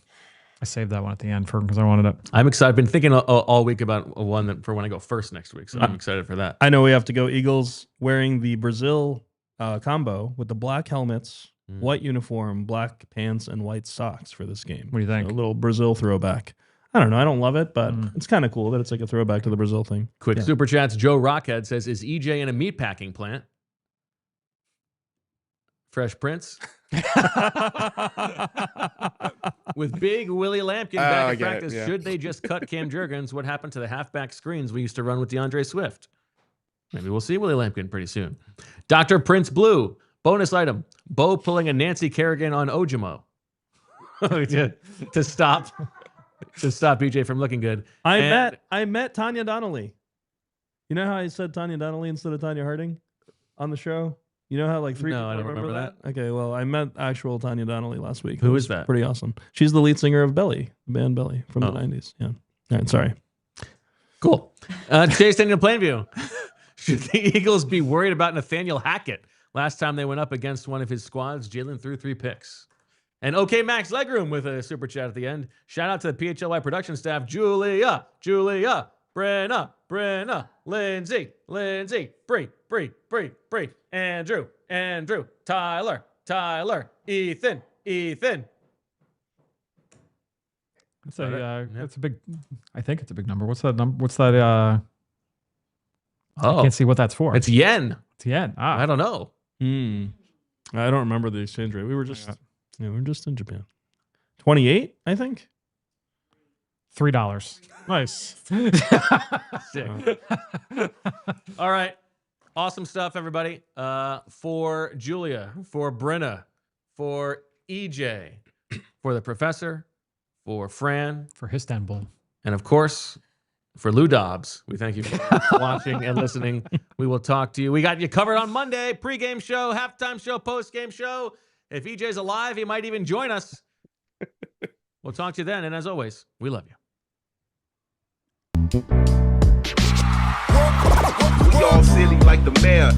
I saved that one at the end because I wanted it. I'm excited. I've been thinking all week about one for when I go first next week, so I'm excited for that. I know we have to go Eagles wearing the Brazil combo with the black helmets, white uniform, black pants, and white socks for this game. What do you think? So a little Brazil throwback. I don't know. I don't love it, but it's kind of cool that it's like a throwback to the Brazil thing. Quick super chats. Joe Rockhead says, "Is EJ in a meat packing plant?" Fresh Prince. With big Willie Lampkin back in practice, should they just cut Cam Jurgens? What happened to the halfback screens we used to run with DeAndre Swift? Maybe we'll see Willie Lampkin pretty soon. Dr. Prince Blue. Bonus item. Bo pulling a Nancy Kerrigan on Ojimo. to stop EJ from looking good. I met Tanya Donnelly. You know how I said Tanya Donnelly instead of Tanya Harding on the show? You know how like 3 No, people I don't remember that. Okay, well, I met actual Tanya Donnelly last week. Who It is was that? Pretty awesome. She's the lead singer of Belly, the band Belly from the 90s. Yeah. All right, sorry. Cool. Jay standing in Plainview. Should the Eagles be worried about Nathaniel Hackett? Last time they went up against one of his squads, Jalen threw 3 picks. And OK Max Legroom with a super chat at the end. Shout out to the PHLY production staff, Julia, Brenna, Lindsay, Bree, Andrew, Tyler, Ethan. That's a big. I think it's a big number. What's that number? What's that? I can't see what that's for. It's yen. It's yen. I don't know. I don't remember the exchange rate. We were just in Japan. 28, I think. $3. Nice. Sick. All right. Awesome stuff, everybody. For Julia, for Brenna, for EJ, for the professor, for Fran, For Istanbul. and of course, for Lou Dobbs. We thank you for watching and listening. We will talk to you. We got you covered on Monday. Pre-game show, halftime show, post-game show. If EJ's alive, he might even join us. We'll talk to you then. And as always, we love you. We all silly like the mayor.